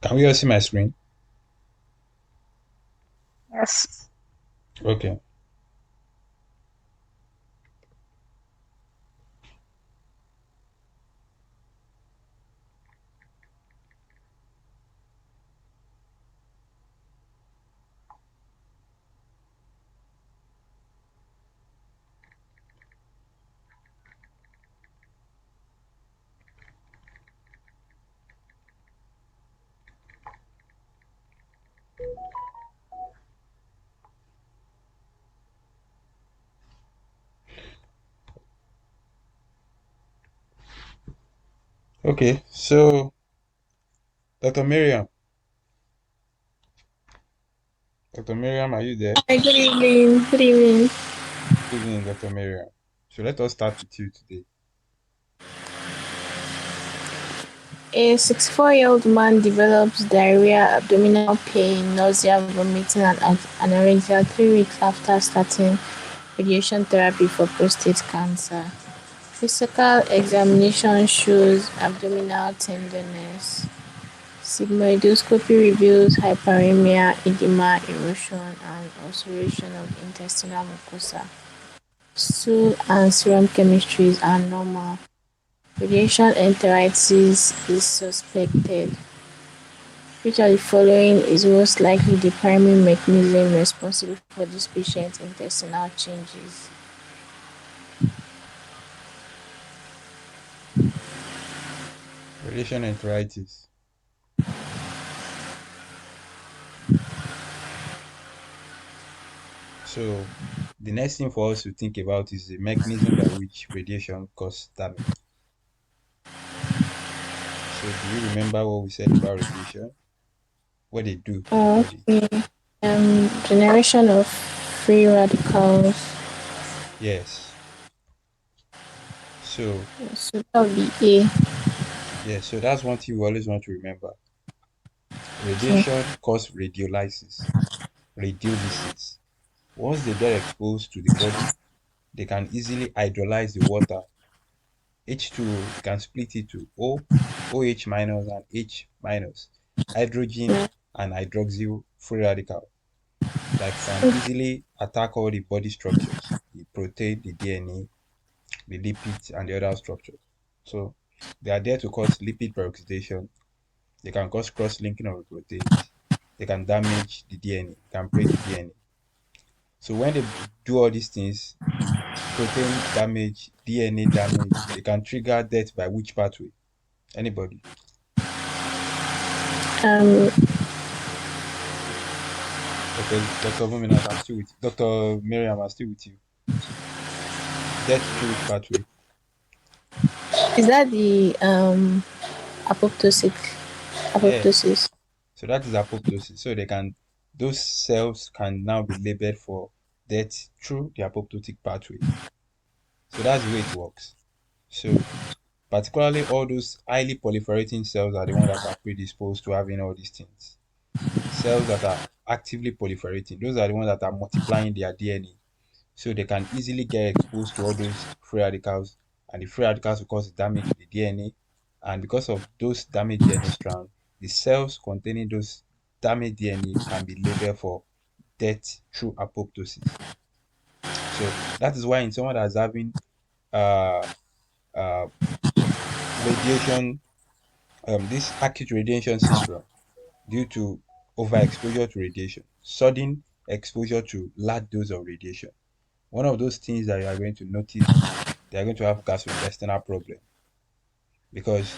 Can we all see my screen? Yes. Okay. Okay. So, Dr. Miriam, Dr. Miriam, are you there? Hi, good evening. Good evening. Good evening, Dr. Miriam. So let us start with you today. A 64-year-old man develops diarrhea, abdominal pain, nausea, vomiting, and anorexia 3 weeks after starting radiation therapy for prostate cancer. Physical examination shows abdominal tenderness. Sigmoidoscopy reveals hyperemia, edema, erosion, and ulceration of intestinal mucosa. Stool and serum chemistries are normal. Radiation enteritis is suspected. Which of the following is most likely the primary mechanism responsible for this patient's intestinal changes? Radiation enteritis. So, the next thing for us to think about is the mechanism by which radiation causes damage. So, do you remember what we said about radiation? What they do to the body? Okay. Generation of free radicals. Yes. So, So that would be A. yeah, so that's one thing we always want to remember. Okay. Radiation causes radiolysis, radiolysis. Once they get exposed to the body, they can easily hydrolyze the water. H2O, they can split it to O, OH minus and H minus, hydrogen and hydroxyl free radical that can easily attack all the body structures, the protein, the DNA, the lipids, and the other structures. So they are there to cause lipid peroxidation. They can cause cross-linking of the proteins. They can damage the DNA, they can break the DNA. So when they do all these things, protein damage, DNA damage, they can trigger death by which pathway? Anybody? Um, Okay, Dr. Vominas, I'm still with you. Dr. Miriam, I'm still with you. Death through which pathway? is that the apoptosis? Yeah. Apoptosis. So that is apoptosis. So those cells can now be labeled for death through the apoptotic pathway. So that's the way it works. So particularly all those highly proliferating cells are the ones that are predisposed to having all these things. Cells that are actively proliferating, those are the ones that are multiplying their DNA. So they can easily get exposed to all those free radicals, and the free radicals will cause damage to the DNA. And because of those damaged DNA strands, the cells containing those damaged DNA can be labeled for death through apoptosis. So that is why in someone that's having uh, uh, radiation, this acute radiation syndrome due to overexposure to radiation, sudden exposure to large dose of radiation. One of those things that you are going to notice is they are going to have gastrointestinal problem because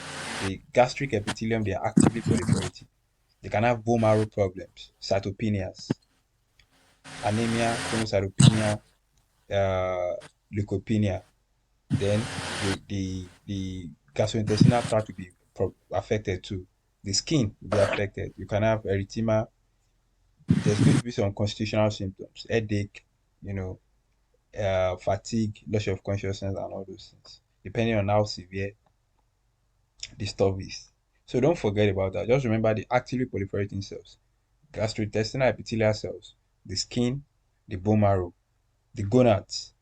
the gastric epithelium they are actively proliferating. They can have bone marrow problems, cytopenias, anemia, thrombocytopenia, uh, leukopenia. Then the gastrointestinal tract will be affected too. The skin will be affected. You can have erythema. There's going to be some constitutional symptoms, headache, you know, fatigue, loss of consciousness, and all those things, depending on how severe the stuff is. So don't forget about that. Just remember the actively proliferating cells, gastrointestinal epithelial cells, the skin, the bone marrow, the gonads.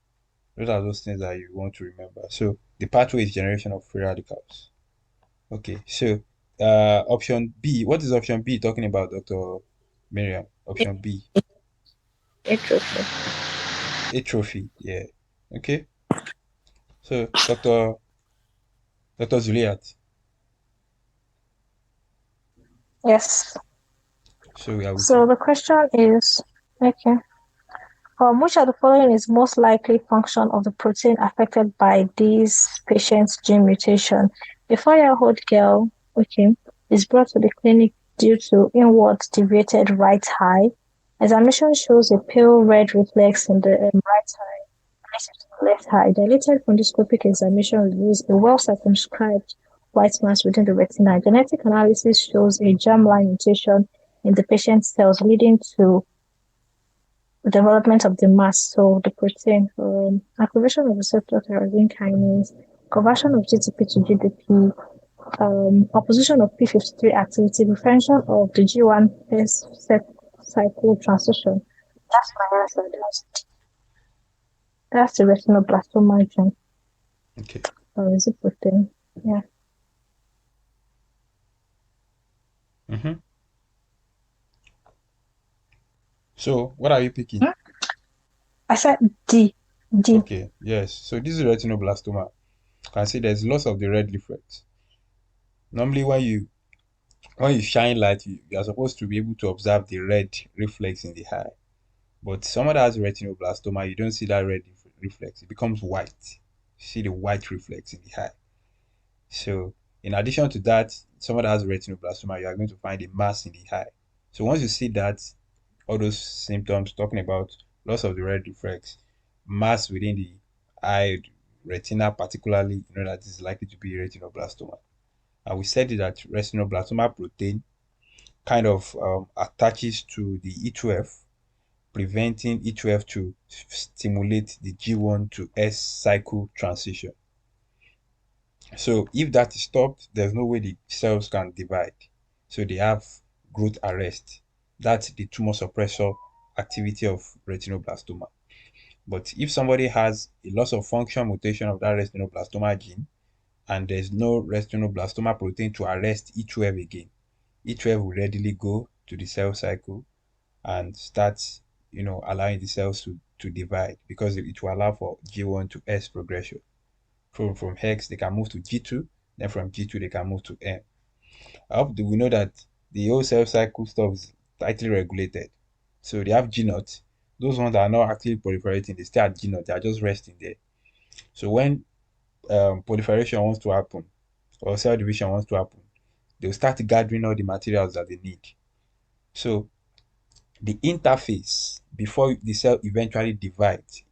Those are those things that you want to remember. So the pathway is generation of free radicals. Okay, so Option B. What is option B talking about, Dr. Miriam? Option B. Atrophy. Atrophy. Yeah. Okay. So, Dr. Zuliat. Yes. So we are with So you. the question is, okay, which of the following is most likely function of the protein affected by these patients' gene mutation? A 4-year-old girl, okay, is brought to the clinic due to inward deviated right eye. Examination shows a pale red reflex in the right eye, left eye. Dilated fundoscopic examination reveals a well circumscribed white mass within the retina. Genetic analysis shows a germline mutation in the patient's cells, leading to the development of the mass, so the protein, activation of receptor tyrosine kinase, conversion of GTP to GDP, opposition of P53 activity, prevention of the G1 S cycle transition. That's my answer. That's the retinoblastoma gene. Okay. Or is it protein? Yeah. Mm-hmm. So, what are you picking? Hmm? I said D. D. Okay. Yes. So this is retinoblastoma. You can see there's loss of the red reflex. Normally, when you shine light, you are supposed to be able to observe the red reflex in the eye. But someone that has retinoblastoma, you don't see that red reflex. It becomes white. You see the white reflex in the eye. So, in addition to that, someone that has retinoblastoma, you are going to find a mass in the eye. So, once you see that, all those symptoms talking about loss of the red reflex, mass within the eye, retina particularly, you know that is likely to be retinoblastoma. And we said that retinoblastoma protein kind of attaches to the E12, preventing E12 to stimulate the G1 to S cycle transition. So if that is stopped, there's no way the cells can divide. So they have growth arrest. That's the tumor suppressor activity of retinoblastoma. But if somebody has a loss of function mutation of that retinoblastoma gene and there's no retinoblastoma protein to arrest E12 again, E12 will readily go to the cell cycle and start, allowing the cells to divide because it will allow for G1 to S progression. From Hex, they can move to G2, then from G2, they can move to M. I hope that we know that the whole cell cycle stuff is tightly regulated. So they have G naught. Those ones that are not actually proliferating, they stay at G naught, they are just resting there. So when proliferation wants to happen or cell division wants to happen, they'll start gathering all the materials that they need. So the interface before the cell eventually divides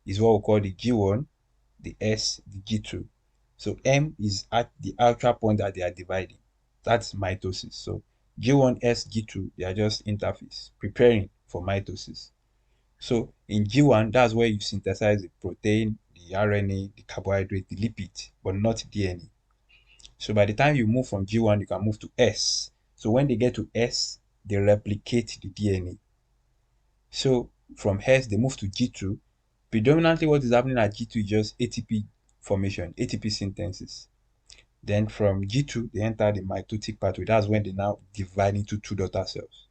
is what we call the G1, the S, the G2. So M is at the ultra point that they are dividing. That's mitosis. So G1S, G2, they are just interface, preparing for mitosis. So in G1, that's where you synthesize the protein, the RNA, the carbohydrate, the lipid, but not DNA. So by the time you move from G1, you can move to S. So when they get to S, they replicate the DNA. So from S, they move to G2. Predominantly, what is happening at G2 is just ATP formation, ATP synthesis. Then from G2, they enter the mitotic pathway. That's when they now divide into two daughter cells.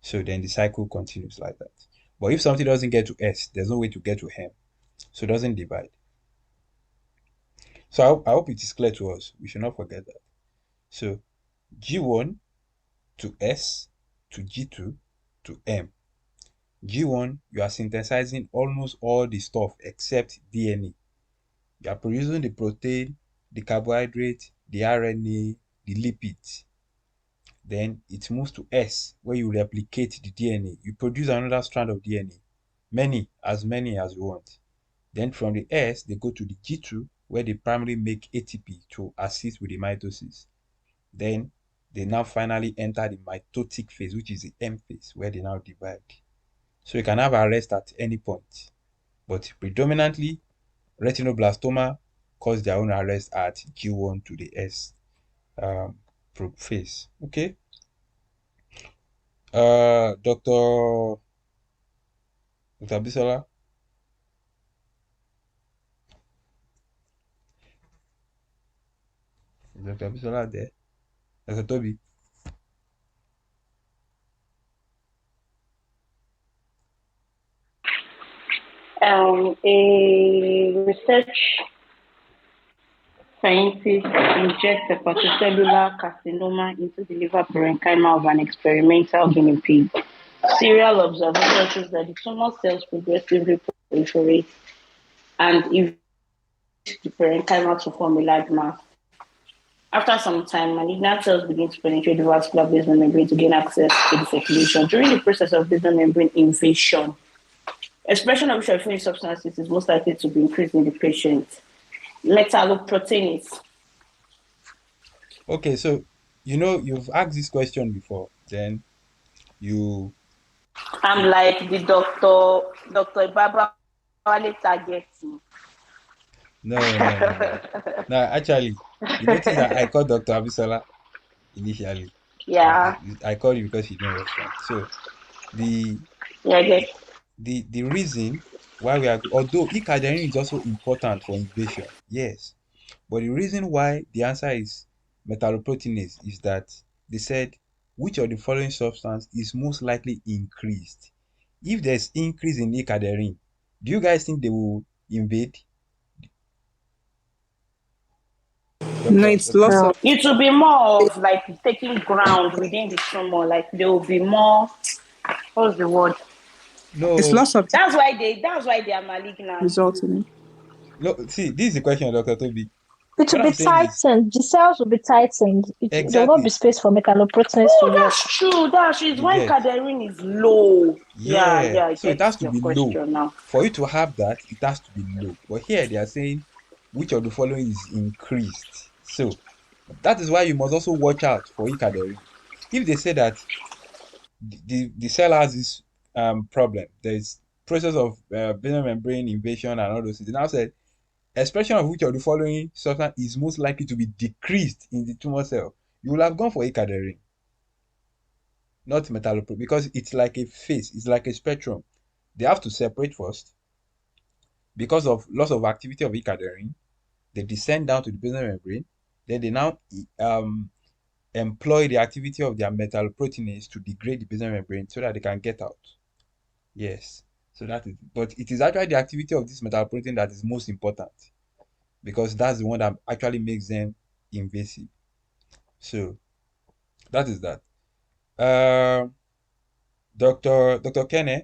So then the cycle continues like that. But if something doesn't get to S, there's no way to get to M. So it doesn't divide. So I hope it is clear to us. We should not forget that. So G1 to S to G2 to M. G1, you are synthesizing almost all the stuff except DNA. You are producing the protein, the carbohydrate, the RNA, the lipids. Then it moves to S, where you replicate the DNA. You produce another strand of DNA, many as you want. Then from the S, they go to the G2, where they primarily make ATP to assist with the mitosis. Then they now finally enter the mitotic phase, which is the M phase, where they now divide. So you can have arrest at any point. But predominantly, retinoblastoma cause their own arrest at G1 to the S um, phase. Okay. Dr. Bisola, is Dr. Bisola there? Dr. Toby. A research scientist injects hepatocellular carcinoma into the liver parenchyma of an experimental guinea pig. Serial observation shows that the tumor cells progressively proliferate and eventually the parenchyma to form a large mass. After some time, malignant cells begin to penetrate the vascular basement membrane to gain access to the circulation. During the process of basement membrane invasion, expression of short-chain substances is most likely to be increased in the patient. Metalloproteinase. Okay, so you've asked this question before. Then you I'm like the Dr. Baba Wale targeting. no. Now, actually, you notice that I called Dr. Abisola initially. Yeah, I called you because you didn't respond. So the yeah, I guess. the reason why we are, although icadenic is also important for invasion, yes, but the reason why the answer is metalloproteinase is that they said which of the following substance is most likely increased. If there's increase in icadenic, do you guys think they will invade? No, Doctor it's Doctor loss No. of. It will be more of like taking ground within the tumor. Like there will be more. What's the word? It's No, loss of That's why they are malignant. resulting. no. See, this is the question, Doctor Toby. It will What be I'm saying is tightened. The cells will be tightened. There will not be exactly. space for metalloproteins to Oh, work. that's true. That's it's You when get. cadherin is low. Yeah, Yeah, yeah, I so it get has to your be low. question now. For you to have that, it has to be low. But here they are saying which of the following is increased. So that is why you must also watch out for Icaderi. If they say that the cell has this problem, there is process of basal membrane invasion and all those things. They now said expression of which of the following substance is most likely to be decreased in the tumor cell. You will have gone for Icaderi, not metalloproteinase, because it's like a phase, it's like a spectrum. They have to separate first because of loss of activity of icadherin. They descend down to the basal membrane. Then they now employ the activity of their metalloproteinase to degrade the basal membrane so that they can get out. Yes. So that is, but it is actually the activity of this metalloprotein that is most important because that's the one that actually makes them invasive. So that is that. Uh, Dr. Kenne.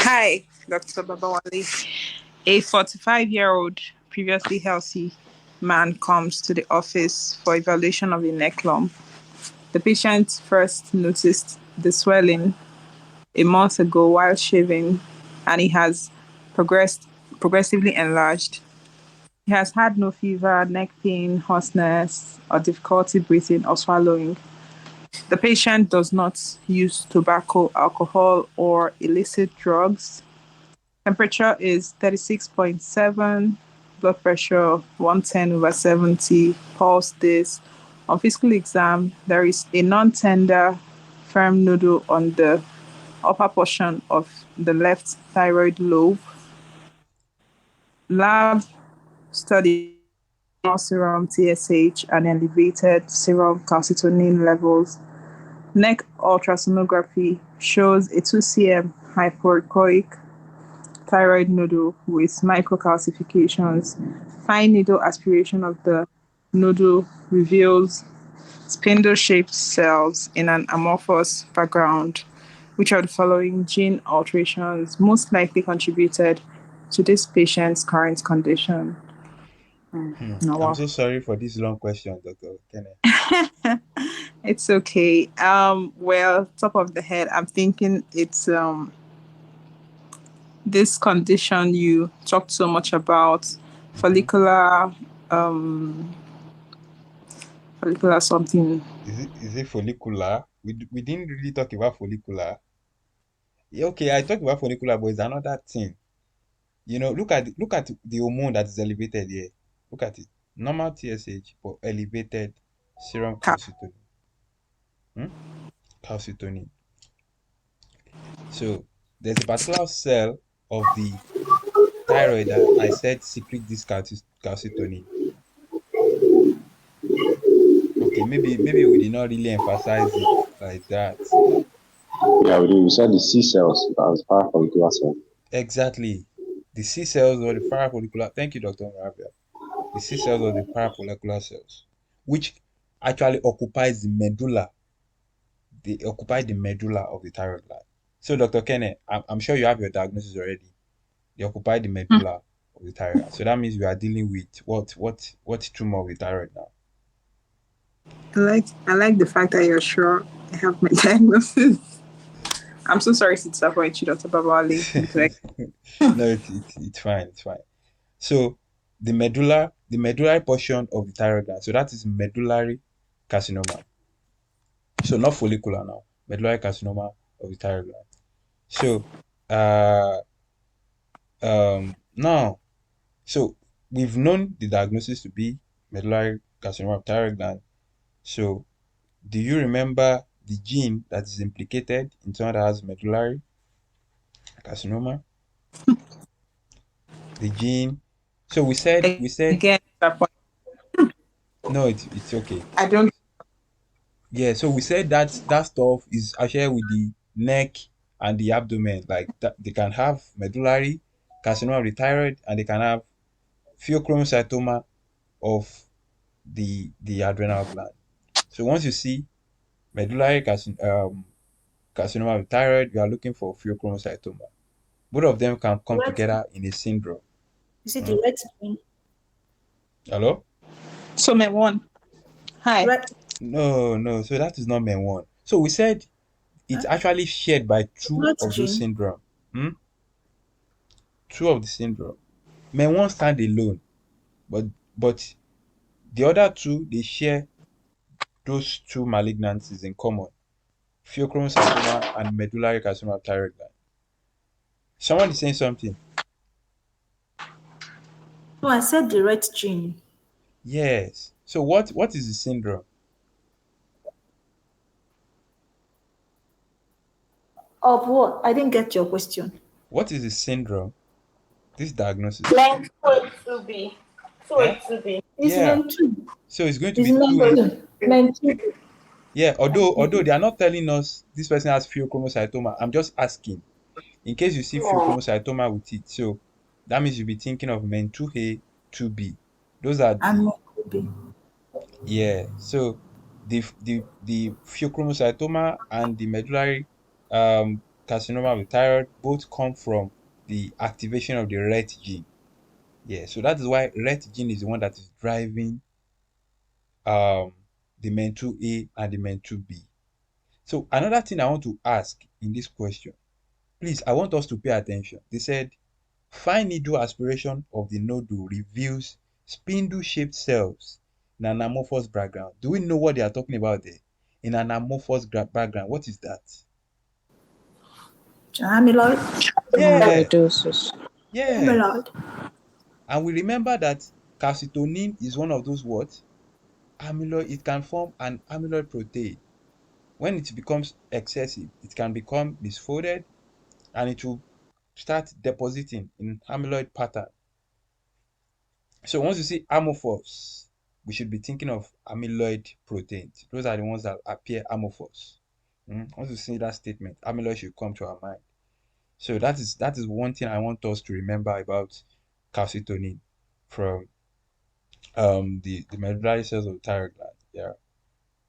Hi, Dr. Babawale. A 45-year-old previously healthy man comes to the office for evaluation of a neck lump. The patient first noticed the swelling a month ago while shaving, and he has progressively enlarged. He has had no fever, neck pain, hoarseness, or difficulty breathing or swallowing. The patient does not use tobacco, alcohol, or illicit drugs. Temperature is 36.7, blood pressure 110/70, pulse this. On physical exam, there is a non tender, firm nodule on the upper portion of the left thyroid lobe. Lab study serum TSH and elevated serum calcitonin levels. Neck ultrasonography shows a 2 cm hypoechoic thyroid nodule with microcalcifications. Fine needle aspiration of the nodule reveals spindle-shaped cells in an amorphous background. Which of the following gene alterations most likely contributed to this patient's current condition? No, I'm wow. so sorry for this long question, Dr. Kenne. It's okay. Well, top of the head, I'm thinking it's this condition you talked so much about, Mhm. follicular follicular something. Is it follicular? We didn't really talk about follicular. Yeah, okay, I talked about follicular, but it's another thing. Look at the hormone that is elevated here. Look at it. Normal TSH, but elevated serum calcitonin. Hmm? Calcitonin. So there's a particular cell of the thyroid, I said secrete this calcitonin. Okay, maybe we did not really emphasize it like that. Yeah, we said the C cells as parafollicular cells. Exactly. The C cells or the parafollicular. Thank you, Dr. Moravia. The C cells or the parafollicular cells, which actually occupies the medulla. They occupy the medulla of the thyroid gland. So, Dr. Kenneth, I'm sure you have your diagnosis already. They occupy the medulla of the thyroid gland. So that means we are dealing with what tumor of the thyroid now? I like the fact that you're sure I have my diagnosis. I'm so sorry to disappoint you, Dr. Babali. No, it's fine. It's fine. So the medullary portion of the thyroid gland. So that is medullary carcinoma. So not follicular now. Medullary carcinoma of the thyroid gland. So uh now so we've known the diagnosis to be medullary carcinoma of thyroid gland. So do you remember the gene that is implicated in someone that has medullary carcinoma? The gene. So we said Again, no, it's okay. I don't. Yeah, so we said that stuff is actually with the neck and the abdomen. Like that, they can have medullary carcinoma of the thyroid, and they can have pheochromocytoma of the adrenal gland. So once you see medullary carcinoma of the thyroid, you are looking for pheochromocytoma. Both of them can come Red, together in a syndrome. is it the red gene? Hello? So, my one. Hi. Red, No. So that is not MEN1. So we said it's actually shared by two red of those gene. syndrome. Hmm? Two of the syndrome. MEN1 stand alone, but the other two they share those two malignancies in common: pheochromocytoma and medullary carcinoma of thyroid gland. Someone is saying something. No, I said the red gene. Yes. So what is the syndrome? Of what? I didn't get your question. What is the syndrome? This diagnosis. Length 2B. Eh? 2B. It's Yeah. meant to. So it's going to It's be meant 2A. to. Meant to. Yeah, although they are not telling us this person has pheochromocytoma, I'm just asking in case you see pheochromocytoma with it. So that means you'll be thinking of MEN 2A, 2B. Those are And the meant to be. yeah. So the pheochromocytoma and the medullary carcinoma of the thyroid both come from the activation of the RET gene. Yeah, so that is why RET gene is the one that is driving um the MEN 2A and the MEN 2B. So another thing I want to ask in this question, please, I want us to pay attention. They said fine needle aspiration of the nodule reveals spindle-shaped cells in an amorphous background. Do we know what they are talking about there? In an amorphous background, what is that? Amyloid. Yeah, Amyloidosis. yeah. Amyloid. And we remember that calcitonin is one of those what? Amyloid. It can form an amyloid protein. When it becomes excessive, it can become misfolded and it will start depositing in amyloid pattern. So once you see amorphous, we should be thinking of amyloid proteins. Those are the ones that appear amorphous. Once you see that statement, amyloid should come to our mind. So that is one thing I want us to remember about calcitonin from the medullary cells of the thyroid gland. Yeah.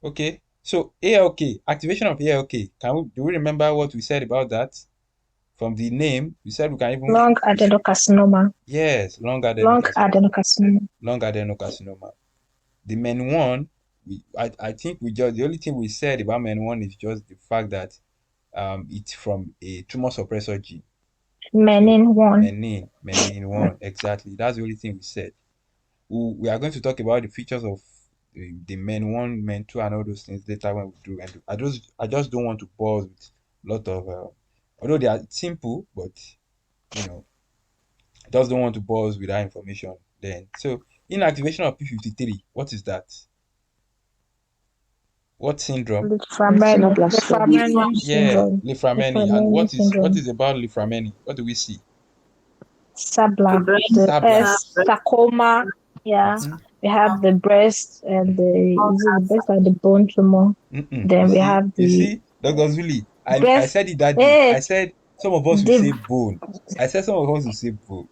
Okay. So ALK, activation of ALK. Do we remember what we said about that? From the name, we said we can even Long adenocarcinoma. yes, long Long adenocarcinoma. adenocarcinoma. Long adenocarcinoma. The MEN1, I think we just the only thing we said about MEN1 is just the fact that it's from a tumor suppressor gene. Menin 1. Menin1, exactly. That's the only thing we said. We are going to talk about the features of the MEN1, MEN2, and all those things later when we do. And I just don't want to bore with a lot of although they are simple, but I just don't want to bore us with that information then. So inactivation of P53, what is that? What syndrome? Lipframeni Yeah, syndrome. Liframeni. And Lipframeni what syndrome. is about Liframeni? What do we see? Sabla, brain, the Sabla. sarcoma. Yeah, Mhm. we have the breast and is it the breast and the bone tumor? Mm-mm. Then we have You the see, Dr. Zuli, I breast. said it that day. I Hey, said some of us will say the bone. I said some of us will say bone.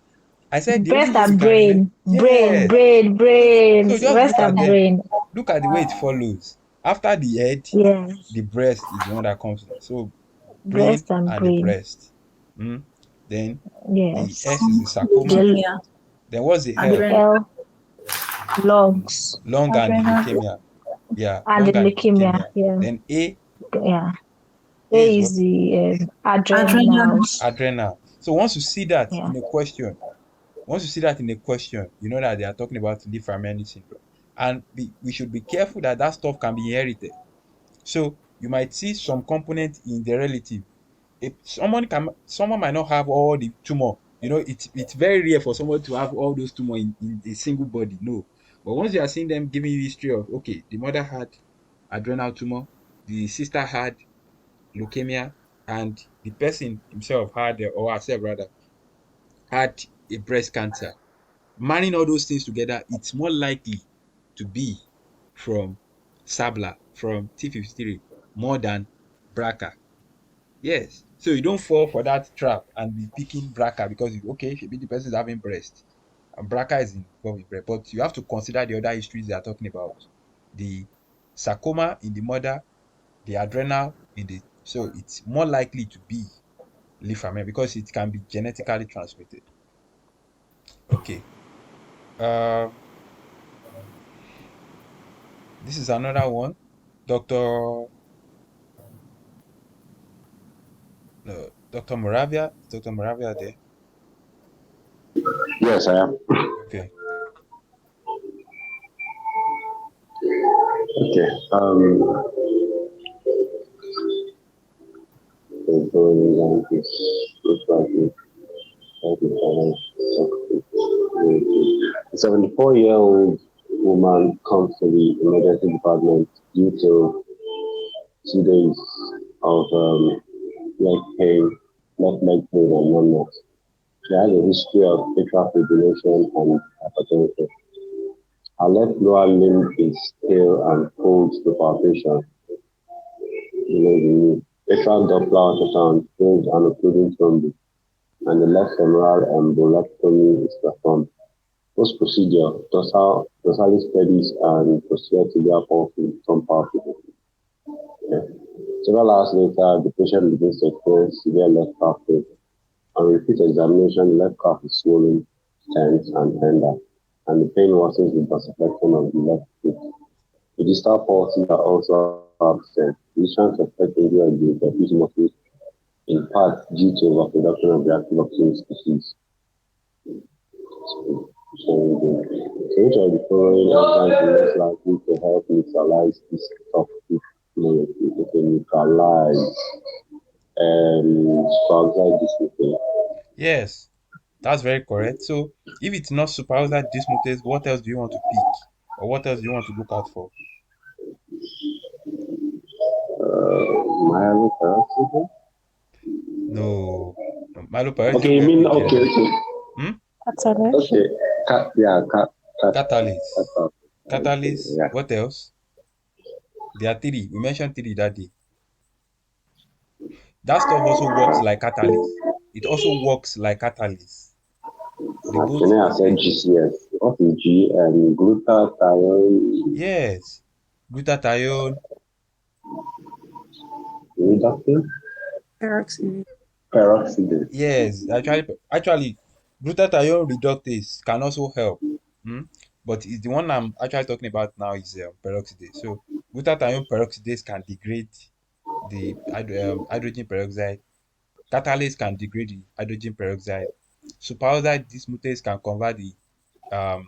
I said the only breast way you and can remember, brain, brain, yes. brain, brain, So just breast and brain. look at the way it follows. After the head, Yeah, the breast is the one that comes in. So brain breast and and the brain. breast. Mm. Then the Yes. S is the sarcoma. The leukemia, Then what's the L? adrenal, L, lungs, Lung and the adrenal, leukemia. Yeah, and the lung and the leukemia. leukemia. Yeah, Then yeah. A is A what? is the adrenal, adrenals. Adrenal. So once you see that Yeah. in a question, once you see that in a question, you know that they are talking about Lee-Fraumeni syndrome. And we should be careful that that stuff can be inherited. So you might see some component in the relative. If someone might not have all the tumor. You know, it's very rare for someone to have all those tumor in a single body. No. But once you are seeing them giving you history of, okay, the mother had adrenal tumor, the sister had leukemia, and the person himself had, or herself rather, had a breast cancer. Marrying all those things together, it's more likely to be from Sabla, from T53, more than BRCA. Yes. So you don't fall for that trap and be picking BRCA because okay, maybe the person is having breast and BRCA is involved in breast. But you have to consider the other histories they are talking about. The sarcoma in the mother, the adrenal in the, so it's more likely to be leishmania because it can be genetically transmitted. Okay. Um, this is another one. Dr. No, Dr. Moravia. Is Dr. Moravia there? Yes, I am. Okay. Okay. The going on is looks like a 74-year-old woman comes to the emergency department due to 2 days of leg pain, left leg pain, and numbness. She has a history of atrial fibrillation and hypertension. Her left lower limb is stale and cold to palpation. The atrial Doppler ultrasound shows an occluding thrombus, and the left femoral embolectomy is performed. Post procedure, dorsally steadies and posterior tibial pulse with some palpable. Okay. Several hours later, the patient begins to experience severe left calf pain. On repeat examination, the left calf is swollen, tense, and tender, and the pain worsens with dorsiflexion of the left foot. The distal pulses are also absent. Physicians suspect injury of the diffuse muscles in part due to overproduction of reactive oxygen species. So, which of the following enzymes is most likely to help neutralize this toxic molecule? Okay, neutralize peroxide dismutase. Yes, that's very correct. So if it's not superoside dismutase, what else do you want to pick? Or what else do you want to look out for? Myeloperoxidase? No. Myeloperoxidase Okay, you will help mean you okay, generate. okay, Hmm? Catalyst. okay. Yeah, Catalyst. okay, Catalyst. yeah. What else? There are three. We mentioned three that day. That stuff also works like catalyst. It also works like catalyst. They both Can I said operate. GCS? What is G and glutathione Yes. Glutathione. reductase? Peroxidase. Peroxidase. Yes. Actually, glutathione reductase can also help. Hmm? But it's the one I'm actually talking about now is peroxidase. So glutathione peroxidase can degrade the hydrogen peroxide. Catalase can degrade the hydrogen peroxide. Superoxide dismutase can convert the um,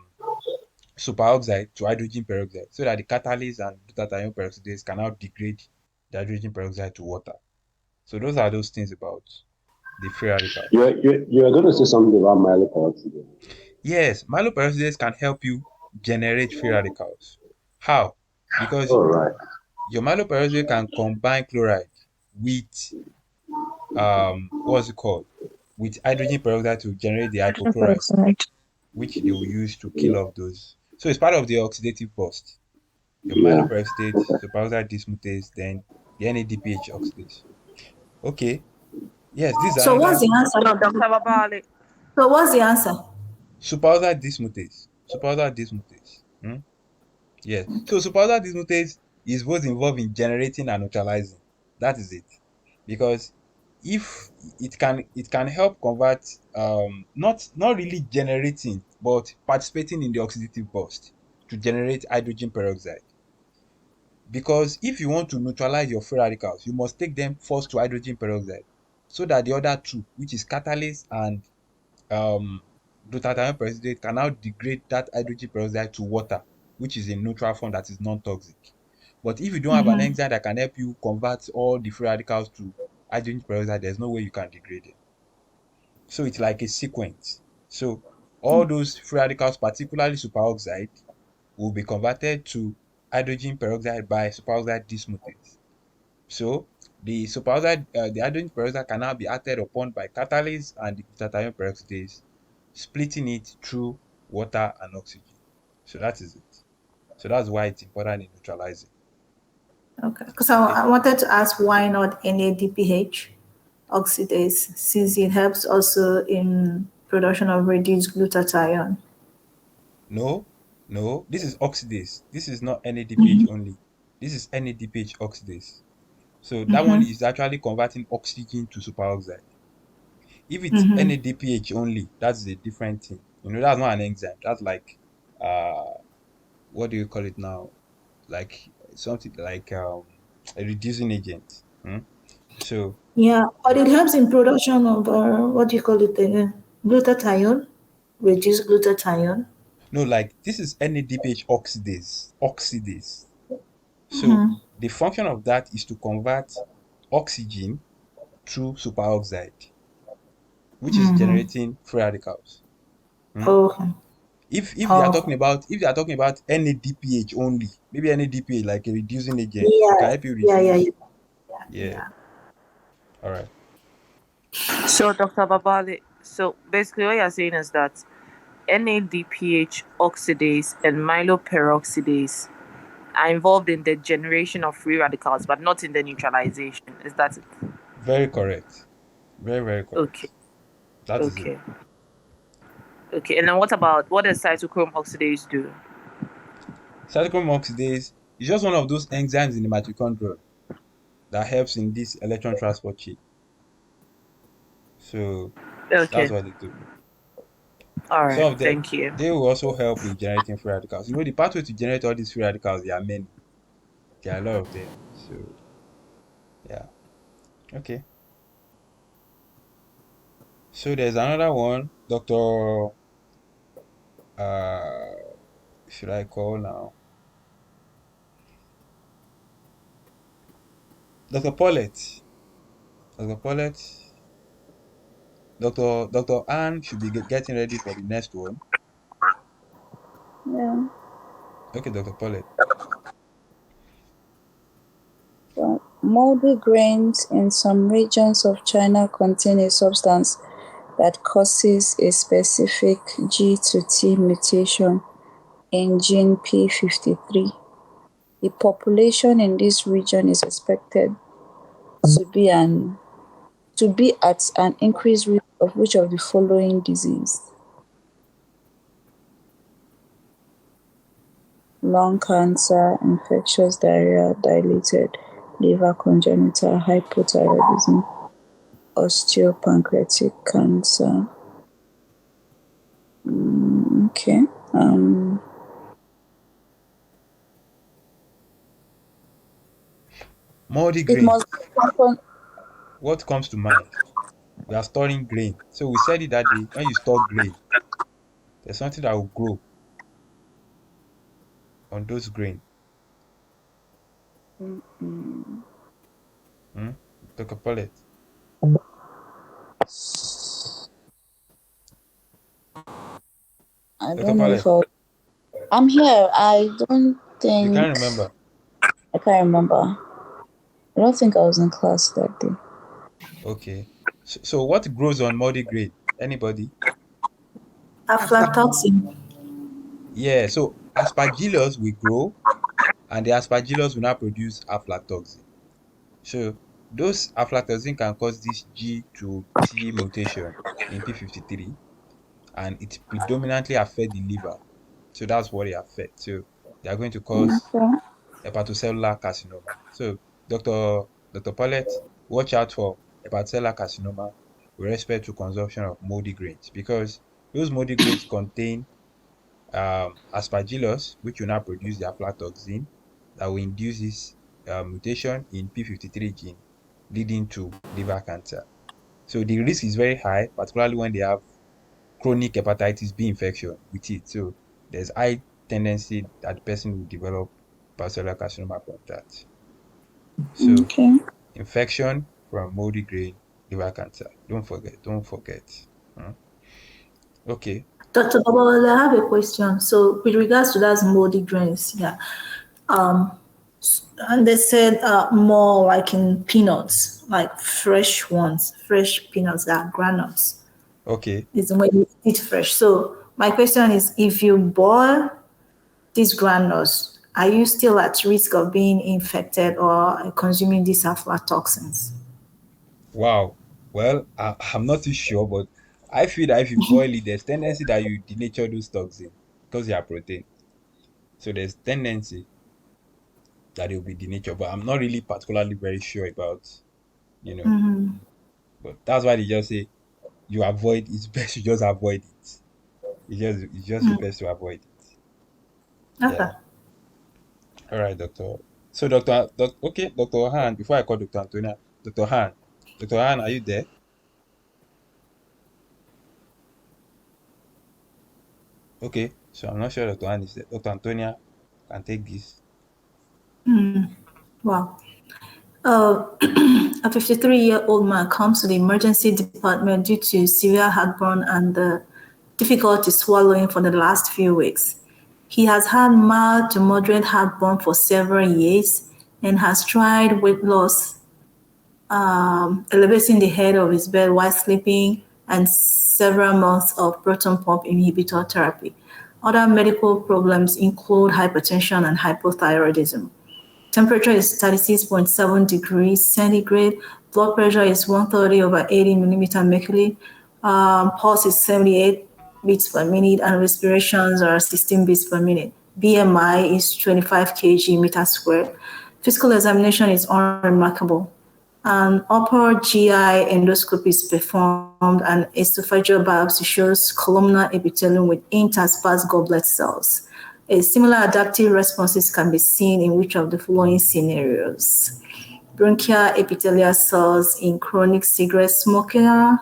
superoxide to hydrogen peroxide so that the catalase and glutathione peroxidase can now degrade the hydrogen peroxide to water. So those are those things about the free radicals. You're going to say something about myeloperoxidase. Yes, myeloperoxidase can help you generate free radicals. How? Because All right. your myeloperoxidase can combine chloride with what's it called? with hydrogen peroxide to generate the Hydrogen hypochlorite, peroxide. which they will use to kill off those. So it's part of the oxidative burst. Your Yeah. myeloperoxidase, superoxide dismutase, then the NADPH oxidase. Okay. Yes, this is So what's another the answer? So, Dr. Babali, So what's the answer? superoxide dismutase. Superoxide dismutase. Yes. So superoxide dismutase is both involved in generating and neutralizing. That is it. Because if it can help convert not really generating but participating in the oxidative burst to generate hydrogen peroxide. Because if you want to neutralize your free radicals, you must take them first to hydrogen peroxide so that the other two, which is catalase and um, glutathione peroxidase, can now degrade that hydrogen peroxide to water, which is a neutral form that is non-toxic. But if you don't have an enzyme that can help you convert all the free radicals to hydrogen peroxide, there's no way you can degrade them. So it's like a sequence. So all those free radicals, particularly superoxide, will be converted to hydrogen peroxide by superoxide dismutase. So the hydrogen peroxide can now be acted upon by catalase and the glutathione peroxidase, splitting it through water and oxygen. So that is it. So that's why it's important in neutralizing. Okay, because I wanted to ask why not NADPH oxidase, since it helps also in production of reduced glutathione. No, no, this is oxidase. This is not NADPH only. This is NADPH oxidase. So that one is actually converting oxygen to superoxide. If it's NADPH only, that's a different thing. That's not an enzyme. That's like what do you call it now? Like something like a reducing agent. So Yeah, but it helps in production of what do you call it again? Glutathione, reduced glutathione. no, like this is NADPH oxidase. Oxidase. So the function of that is to convert oxygen to superoxide, which is generating free radicals. Okay. If they are Oh, talking about NADPH only, maybe NADPH like a reducing agent, it can yeah, help you yeah, yeah, reduce. yeah, Yeah. yeah. All right. so Dr. Babali, so basically what you're saying is that NADPH oxidase and myeloperoxidase are involved in the generation of free radicals, but not in the neutralization. Is that it? Very correct. Very, very Okay. correct. That is it. Okay. Okay. And then what does cytochrome oxidase do? Cytochrome oxidase is just one of those enzymes in the mitochondria that helps in this electron transport chain. So that's Okay. what they do. All right. Some of them, Thank you. they will also help in generating free radicals. The pathway to generate all these free radicals, there are many. There are a lot of them. So yeah. Okay. So there's another one, Dr. Should I call now? Dr. Paulette. Dr. Paulette. Dr. Anne should be getting ready for the next one. Yeah. Okay, Dr. Paulette. So, moldy grains in some regions of China contain a substance that causes a specific G to T mutation in gene P53. The population in this region is expected to be at an increased risk of which of the following disease? Lung cancer, infectious diarrhea, dilated liver, congenital hypothyroidism, osteopancreatic cancer. Okay. Moldy It grain. must happen. What comes to mind? We are storing grain. So we said it that day. When you store grain, there's something that will grow on those grain. Dr. Paulette. I Dr. don't know if Paulette. I'm here. I don't You think can't remember. I can't remember. I don't think I was in class that day. Okay. So what grows on multigrain? Anybody? Aflatoxin. Yeah, so aspergillus will grow, and the aspergillus will now produce aflatoxin. So those aflatoxin can cause this G to T mutation in P53, and it predominantly affect the liver. So that's what it affects. So they are going to cause Okay. hepatocellular carcinoma. So Dr. Paulette, watch out for hepatocellular carcinoma with respect to consumption of moldy grains, because those moldy grains contain aspergillus, which will now produce the aflatoxin that will induce this mutation in P53 gene, leading to liver cancer. So the risk is very high, particularly when they have chronic hepatitis B infection with it. So there's high tendency that the person will develop hepatocellular carcinoma from that. So Okay. infection from moldy grain, liver cancer. Don't forget. Hmm. Okay. Dr. Babawala, I have a question. So with regards to that moldy grains, yeah. And they said more like in peanuts, like fresh ones, fresh peanuts that are granules. Okay. Is when you eat fresh. So my question is, if you boil these granules, are you still at risk of being infected or consuming these aflatoxins? Wow. Well, I'm not too sure, but I feel that if you boil it, there's tendency that you denature those toxins because they are protein. So there's tendency that it will be denatured, but I'm not really particularly very sure about, you know. But that's why they just say you avoid. It's best you just avoid it. It's just the best to avoid it. Okay. Yeah. All right, doctor. So, okay, Dr. Han. Before I call Dr. Antonia, Dr. Han, Dr. Han, are you there? Okay. So I'm not sure Dr. Han is there. Dr. Antonia can take this. Wow. A 53-year-old man comes to the emergency department due to severe heartburn and difficulty swallowing for the last few weeks. He has had mild to moderate heartburn for several years and has tried weight loss, elevating the head of his bed while sleeping, and several months of proton pump inhibitor therapy. Other medical problems include hypertension and hypothyroidism. Temperature is 36.7 degrees centigrade. Blood pressure is 130/80 millimeter mercury. Pulse is 78 beats per minute, and respirations are 16 beats per minute. BMI is 25 kg meter squared. Physical examination is unremarkable. An upper GI endoscopy is performed, and esophageal biopsy shows columnar epithelium with interspersed goblet cells. A similar adaptive responses can be seen in which of the following scenarios? Bronchial epithelial cells in chronic cigarette smoker,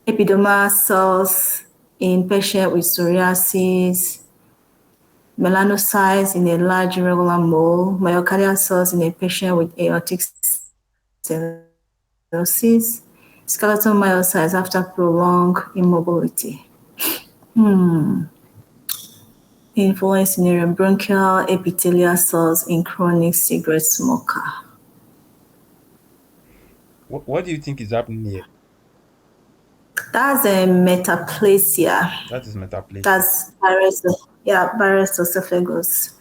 epidermal cells in patient with psoriasis, melanocytes in a large irregular mole, myocardial cells in a patient with aortic stenosis, skeletal myocytes after prolonged immobility. In following scenario, bronchial epithelial cells in chronic cigarette smoker. What do you think is happening here? That's a metaplasia. That is metaplasia. That's Barrett's esophagus.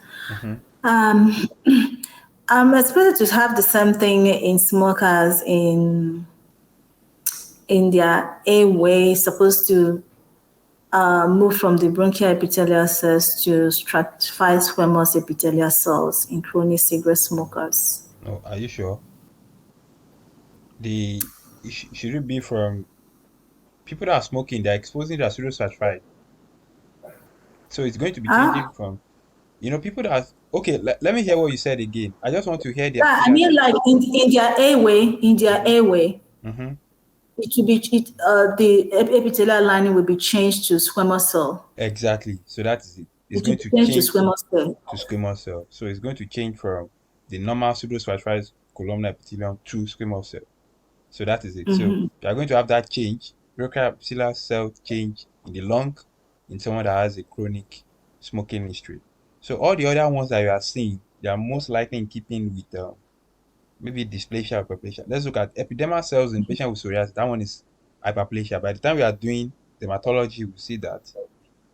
I'm expected to have the same thing in smokers in their airway, supposed to move from the bronchial epithelial cells to stratified squamous epithelial cells in chronic cigarette smokers. No, are you sure? Should it be from people that are smoking? They're exposing their pseudostratified. So it's going to be changing from, people that are, okay, let me hear what you said again. I just want to hear the. Yeah, I mean, like in their airway, Mm-hmm. it will be the epithelial lining will be changed to squamous cell. Exactly. So that is it. It's It going will to change to change squamous cell. to squamous cell. So it's going to change from the normal pseudostratified columnar epithelium to squamous cell. So that is it. So you are going to have that change, bronchial epithelial cell change in the lung in someone that has a chronic smoking history. So all the other ones that you are seeing, they are most likely in keeping with maybe dysplasia or hyperplasia. Let's look at epidermal cells in patient with psoriasis. That one is hyperplasia. By the time we are doing dermatology, we see that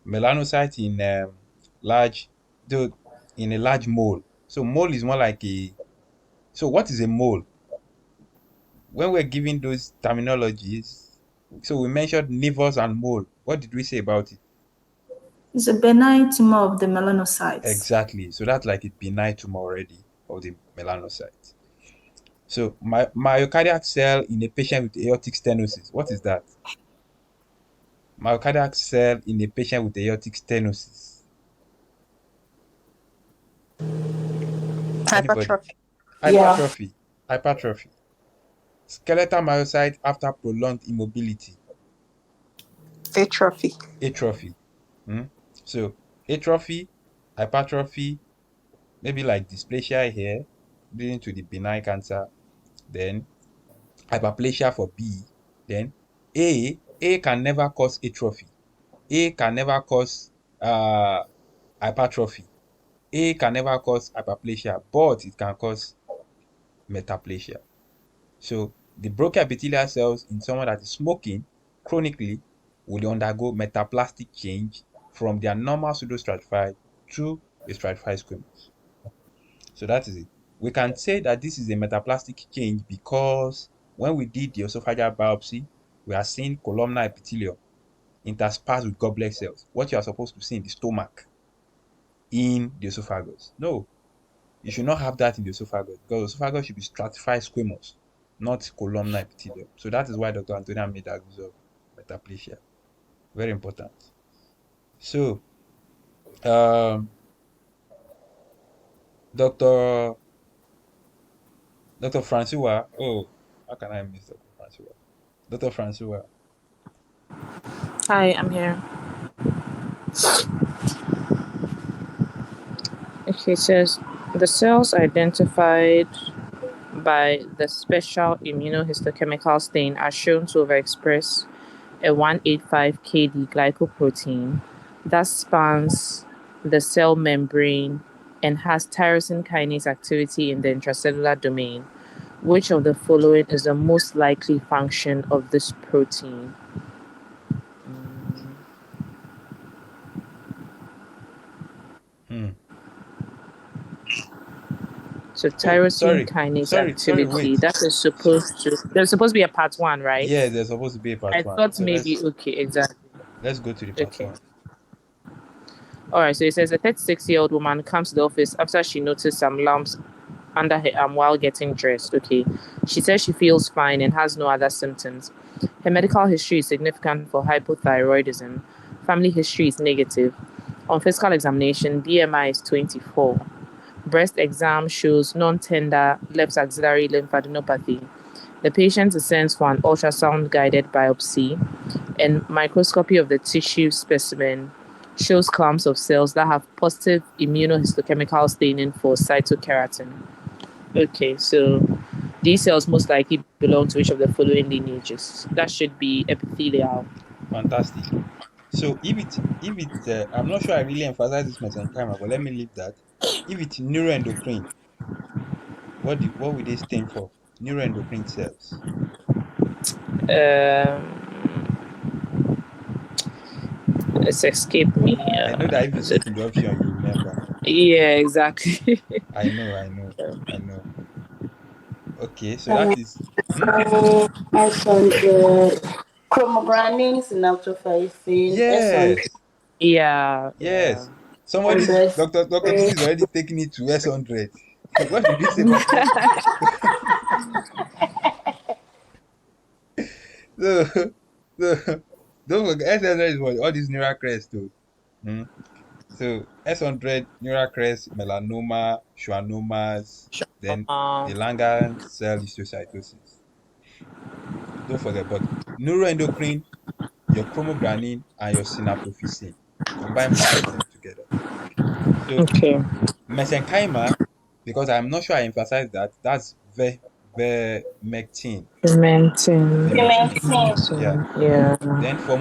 melanocyte in large, though in a large mole. So mole is more like a. So what is a mole? When we're giving those terminologies, so we mentioned nevus and mole. What did we say about it? It's a benign tumor of the melanocytes. Exactly. So that's like a benign tumor already of the melanocytes. So myocardial cell in a patient with aortic stenosis. What is that? Myocardial cell in a patient with aortic stenosis. Anybody? Hypertrophy. Hypertrophy. Hypertrophy. Skeletal myocyte after prolonged immobility. Atrophy. Atrophy. So atrophy, hypertrophy, maybe like dysplasia here, leading to the benign cancer. Then hyperplasia for B. Then A can never cause atrophy. A can never cause hypertrophy. A can never cause hyperplasia, but it can cause metaplasia. So the bronchoepithelial cells in someone that is smoking chronically will undergo metaplastic change from their normal pseudostratified to a stratified squamous. So that is it. We can say that this is a metaplastic change because when we did the esophageal biopsy, we are seeing columnar epithelium interspersed with goblet cells. What you are supposed to see in the stomach, in the esophagus. No, you should not have that in the esophagus because the esophagus should be stratified squamous, not columnar epithelium. So that is why Dr. Antonia made that use of metaplasia. Very important. So, Dr. Francois. Oh, how can I miss Dr. Francois? Dr. Francois. Hi, I'm here. Okay, it says the cells identified by the special immunohistochemical stain are shown to overexpress a 185 kD glycoprotein that spans the cell membrane and has tyrosine kinase activity in the intracellular domain. Which of the following is the most likely function of this protein? So tyrosine kinase activity. Wait. That is supposed to. There's supposed to be a part one, right? Yeah, there's supposed to be a part one. I thought so maybe okay, exactly. Let's go to the part one. All right. So it says a 36-year-old woman comes to the office after she noticed some lumps under her arm while getting dressed. Okay. She says she feels fine and has no other symptoms. Her medical history is significant for hypothyroidism. Family history is negative. On physical examination, BMI is 24. Breast exam shows non-tender left axillary lymphadenopathy. The patient is sent for an ultrasound-guided biopsy, and microscopy of the tissue specimen shows clumps of cells that have positive immunohistochemical staining for cytokeratin. Okay, so these cells most likely belong to which of the following lineages? That should be epithelial. Fantastic. So if it's I'm not sure I really emphasize this mesenchyma, but let me leave that. If it's neuroendocrine, what would they stain for? Neuroendocrine cells. It's escaped me. I know that if you see it in the option, you remember. Yeah, exactly. I know. Okay, so that is chromogranin synaptophysin. Yes. Yeah. Yes. Somebody, Dr. This is already taking it to S100. What did you say? So don't forget S100 is what all these neural crests do. So S100, neural crest, melanoma, schwannomas, then the Langerhans cell histiocytosis. Don't forget, but neuroendocrine, your chromogranin, and your synaptophysin. Combine both of them together. So, mesenchyma, because I'm not sure I emphasize that, that's vermectin. Yeah. Then for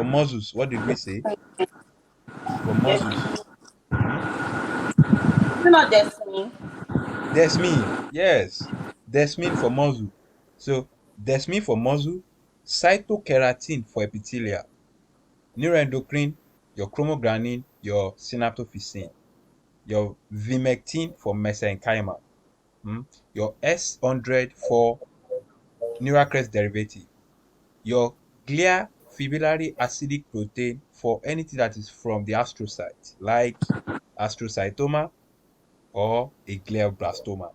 muscles, what did we say? For muscles. Not destiny. Desmin, yes. Desmin for muscle. So desmin for muscle, cytokeratin for epithelial, neuroendocrine, your chromogranin, your synaptophysin, your vimectin for mesenchymal, your S100 for neural crest derivative, your glia fibrillary acidic protein for anything that is from the astrocyte, like astrocytoma or a glioblastoma.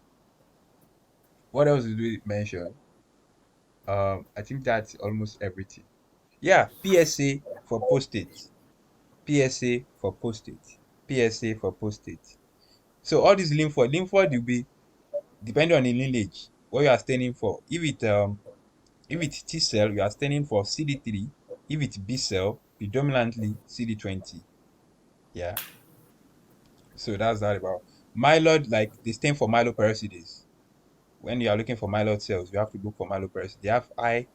What else did we mention? I think that's almost everything. Yeah, PSA for prostate, PSA for prostate, PSA for prostate. So all these lymphoid will be depending on the lineage, what you are staining for. If it's T cell, you are staining for CD3. If it's B cell, predominantly CD20. Yeah. So that's that about myeloid. Like they stain for myeloperoxidase. When you are looking for myeloid cells, you have to look for myeloperoxidase. They have high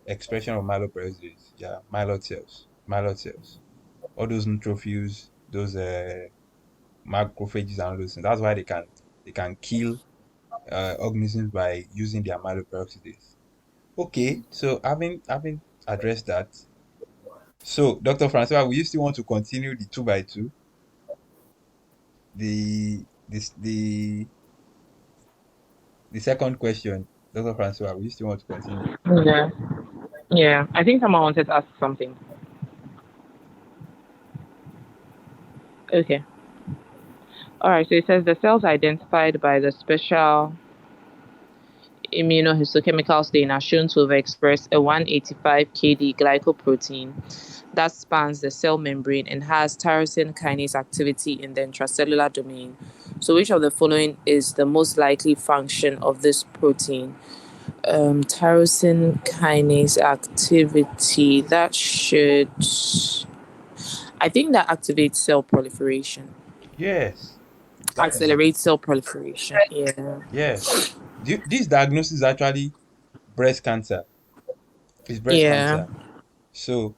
expression of myeloperoxidase. Yeah, myeloid cells. Myeloid cells. All those neutrophils, those macrophages and all those things. That's why they can kill organisms by using their myeloperoxidase. Okay, so having addressed that, so Dr. Francois, we still want to continue the two by two, the this the second question, Dr. Francois, we still want to continue. Yeah. Yeah. I think someone wanted to ask something. Okay. All right. So it says the cells identified by the special immunohistochemical stain are shown to overexpress a 185 kD glycoprotein that spans the cell membrane and has tyrosine kinase activity in the intracellular domain. So which of the following is the most likely function of this protein? Tyrosine kinase activity, that should, I think that activates cell proliferation. Yes, that is it. Accelerates cell proliferation. Yeah. Yes. This diagnosis is actually breast cancer. It's breast Yeah. cancer. So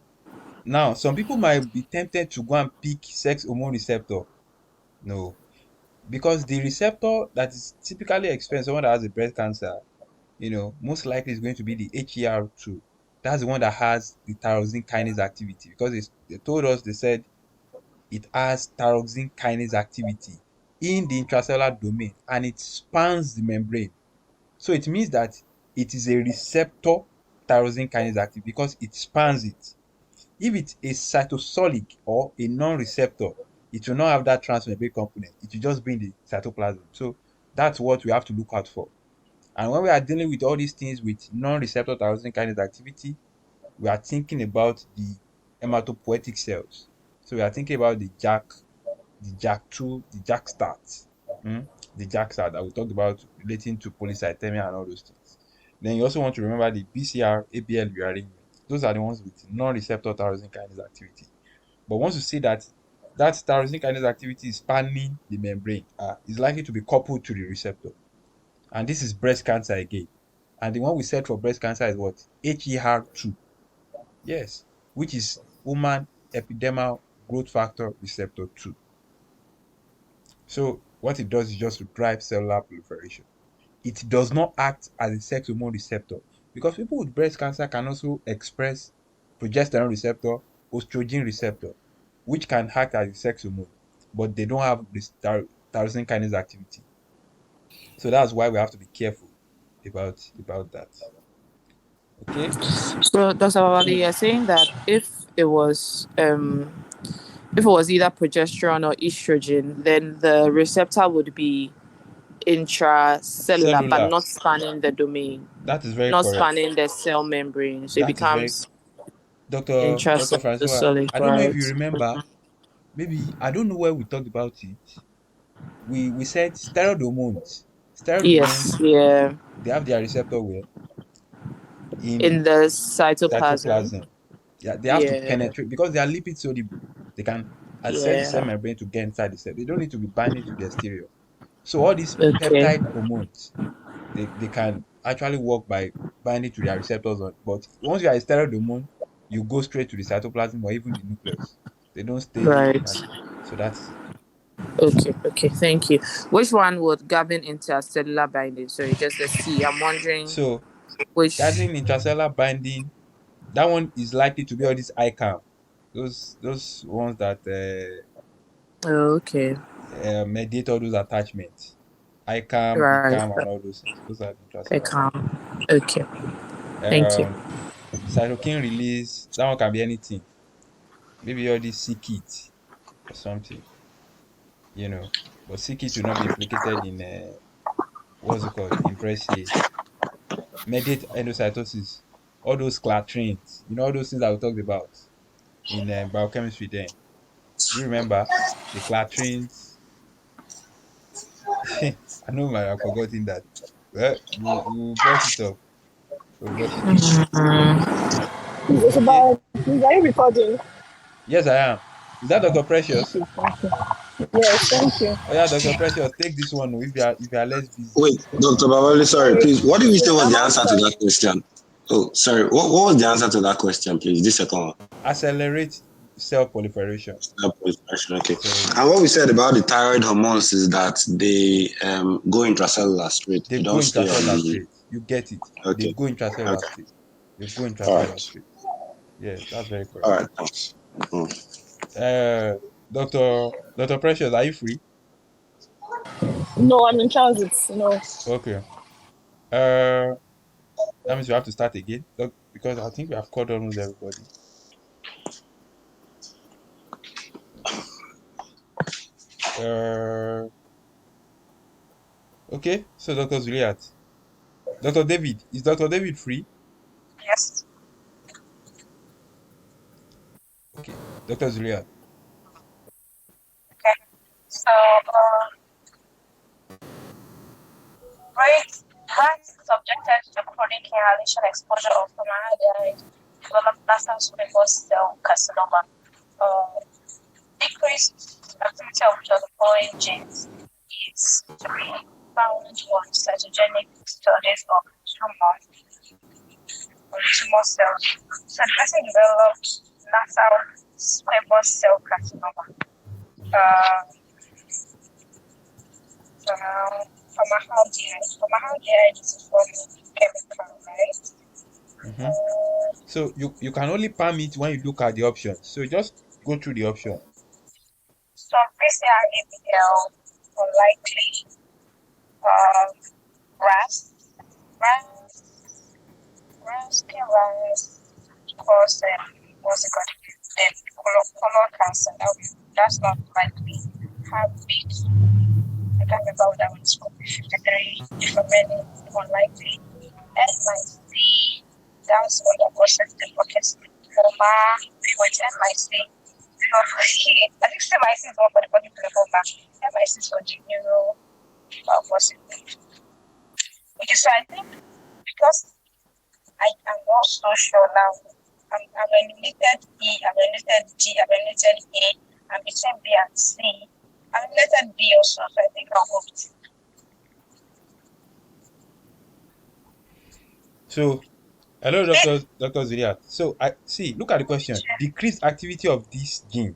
now some people might be tempted to go and pick sex hormone receptor. No, because the receptor that is typically experienced someone that has a breast cancer, most likely is going to be the HER2. That's the one that has the tyrosine kinase activity because they said it has tyrosine kinase activity in the intracellular domain and it spans the membrane. So it means that it is a receptor tyrosine kinase active because it spans it. If it's a cytosolic or a non-receptor, it will not have that transmembrane component. It will just be in the cytoplasm. So that's what we have to look out for. And when we are dealing with all these things with non-receptor tyrosine kinase activity, we are thinking about the hematopoietic cells. So we are thinking about the JAK2, the JAK start, the JAK start that we talked about relating to polycythemia and all those things. Then you also want to remember the BCR, ABL rearrangement. Those are the ones with non-receptor tyrosine kinase activity. But once you see that tyrosine kinase activity is spanning the membrane, is likely to be coupled to the receptor. And this is breast cancer again. And the one we said for breast cancer is what? HER2. Yes, which is human epidermal growth factor receptor 2. So what it does is just to drive cellular proliferation. It does not act as a sex hormone receptor because people with breast cancer can also express progesterone receptor, estrogen receptor, which can act as a sex hormone, but they don't have this tyrosine kinase activity. So that's why we have to be careful about that. Okay. So Dr. Babali, you're saying that if it was either progesterone or estrogen, then the receptor would be intracellular, but Cellular. not spanning the domain, That is very not correct. spanning the cell membrane. So it That is very becomes Dr. Francois. intracellular, I don't know if you right? remember. Maybe I don't know where we talked about it. We said steroid hormones. Steroid Yes, hormones, yeah. they have their receptor where In in the cytoplasm. cytoplasm. Yeah, they have to Yeah, penetrate because they are lipid soluble. They can access the cell yeah. membrane to get inside the cell. They don't need to be binding to the exterior. So all these Okay, peptide hormones, they can actually work by binding to their receptors on. But once you are a steroid hormone, you go straight to the cytoplasm or even the nucleus. They don't stay right. internally. So that's Okay, thank you. Which one would govern interstellar binding? Sorry, just the C. I'm wondering So which. gathering intracellular binding, that one is likely to be all these ICAM, those ones that Oh, okay, mediate all those attachments. ICAM, right. PCAM, and all those things. Those are the I intracellular binding. can. Okay, thank you. Cytokine release, that one can be anything. Maybe all this c-kit or something, But c-kit will not be implicated in what's it called? Impressive. Mediate endocytosis. All those clatrins, all those things that we talked about in biochemistry then. Do you remember the clatrins? I know I've forgotten that. Well, we'll brush it up. We'll brush it up. It's Okay. about, are you recording? Yes, I am. Is that Dr. Precious? Okay, thank you. Yes, thank you. Oh yeah, Dr. Precious, take this one if you are less busy. Wait, Dr. Babali, sorry, Sorry. please. What did you say was I'm the answer to outside. that question? Oh, sorry. What was the answer to that question, please? This second one. Accelerate cell proliferation. Okay. So And what we said about the thyroid hormones is that they go intracellular straight. they They go don't stay on intracellular the. straight. You get it. They Okay. go intracellular Okay. straight. They go All intracellular right. straight. Yes, that's very All correct. right. Thanks. Mm. Uh, Dr. Precious, are you free? No, I'm in transit. No. Okay. Uh, that means we have to start again because I think we have called almost everybody. Uh, okay. So Dr. Zuliat, Dr. David, is Dr. David free? Yes. Okay. Dr. Zuliat. Okay. So, rats subjected to chronic inhalation exposure of formaldehyde develop nasal squamous cell carcinoma. Decreased activity of the following genes is to be found on cytogenic studies of tumor cells. So the person developed nasal squamous cell carcinoma. Formaldehyde. Formaldehyde is a form of chemical, right? Mm-hmm. So you can only palm it when you look at the options. So just go through the option. So PCR ABL unlikely. RAS, skin virus cause what's it called? The colon cancer. That's not likely. Heartbeat. I can't remember what that one is called. 53 for many unlikely. NMIC. That's what that process the pocket lymphoma. Wait, NMIC. I think MIC is one for the body lymphoma. MIC is for the neuro. What's it? Okay, so I think because I am not so sure now. I'm eliminated E, I'm eliminated G, I'm eliminated A, I'm between B and C. I'm eliminated B also, so I think I'll go with. So hello, Dr. Zuliat. So I see. Look at the question. Decreased activity of this gene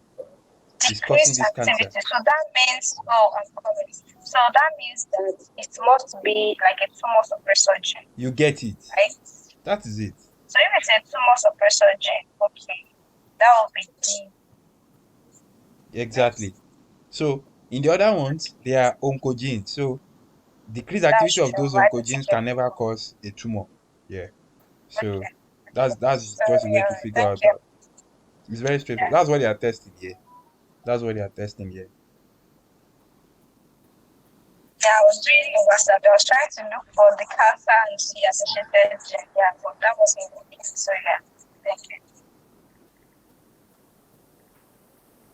is causing Decreased this activity. cancer. So that means, I'm coming. So that means that it must be like a tumor suppressor gene, You get it. right? That is it. So if it's a tumor suppressor gene, okay, that will be D. Exactly. So in the other ones, they are oncogenes. So decreased That's activity of true. those I didn't oncogenes take it. can never cause a tumor. Yeah. So Okay. that's So just a way yeah, to figure thank out you. that. It's very straightforward. Yeah. That's what they are testing here. That's what they are testing here. Yeah, I was doing WhatsApp. I was trying to look for the cancer and see associated gene. Yeah, but that wasn't working. So yeah, thank you.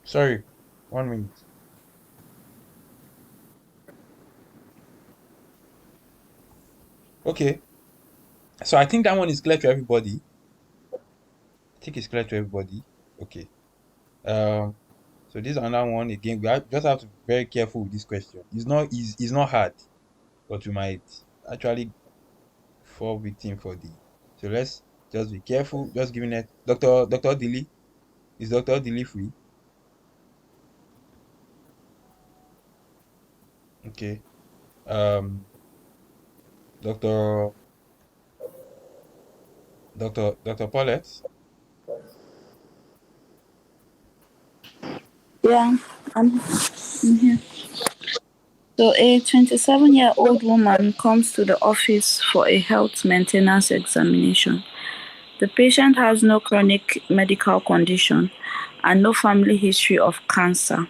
Sorry, 1 minute. Okay. So I think that one is clear to everybody. I think it's clear to everybody. Okay. Um, so this is another one again. Just have to be very careful with this question. It's not hard, but we might actually fall victim for the. So let's just be careful. Just giving it. Doctor Dilly, is Doctor Dilly free? Okay. Um, Dr. Dr. Paulette. Yeah, I'm here. So, a 27-year-old woman comes to the office for a health maintenance examination. The patient has no chronic medical condition and no family history of cancer.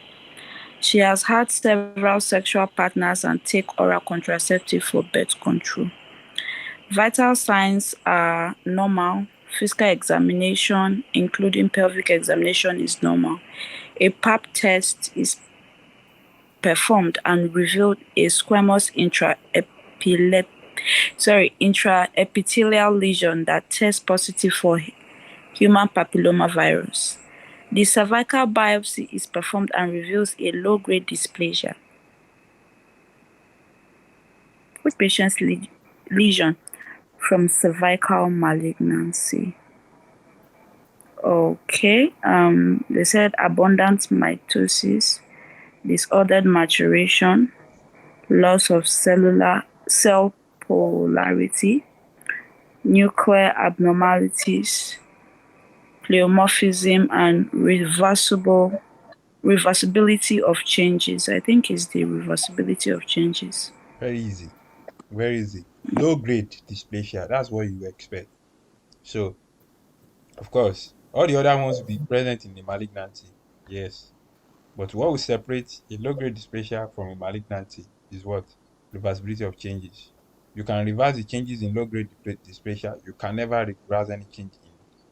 She has had several sexual partners and take oral contraceptive for birth control. Vital signs are normal. Physical examination, including pelvic examination, is normal. A pap test is performed and revealed a squamous intraepithelial lesion that tests positive for human papillomavirus. The cervical biopsy is performed and reveals a low-grade dysplasia. Which patient's lesion from cervical malignancy? Okay. They said abundant mitosis, disordered maturation, loss of cell polarity, nuclear abnormalities, pleomorphism, and reversibility of changes. I think it's the reversibility of changes. Very easy. Very easy. Low grade dysplasia. That's what you expect. So, of course, all the other ones will be present in the malignancy. Yes. But what will separate a low grade dysplasia from a malignancy is what? Reversibility of changes. You can reverse the changes in low grade dysplasia. You can never reverse any change in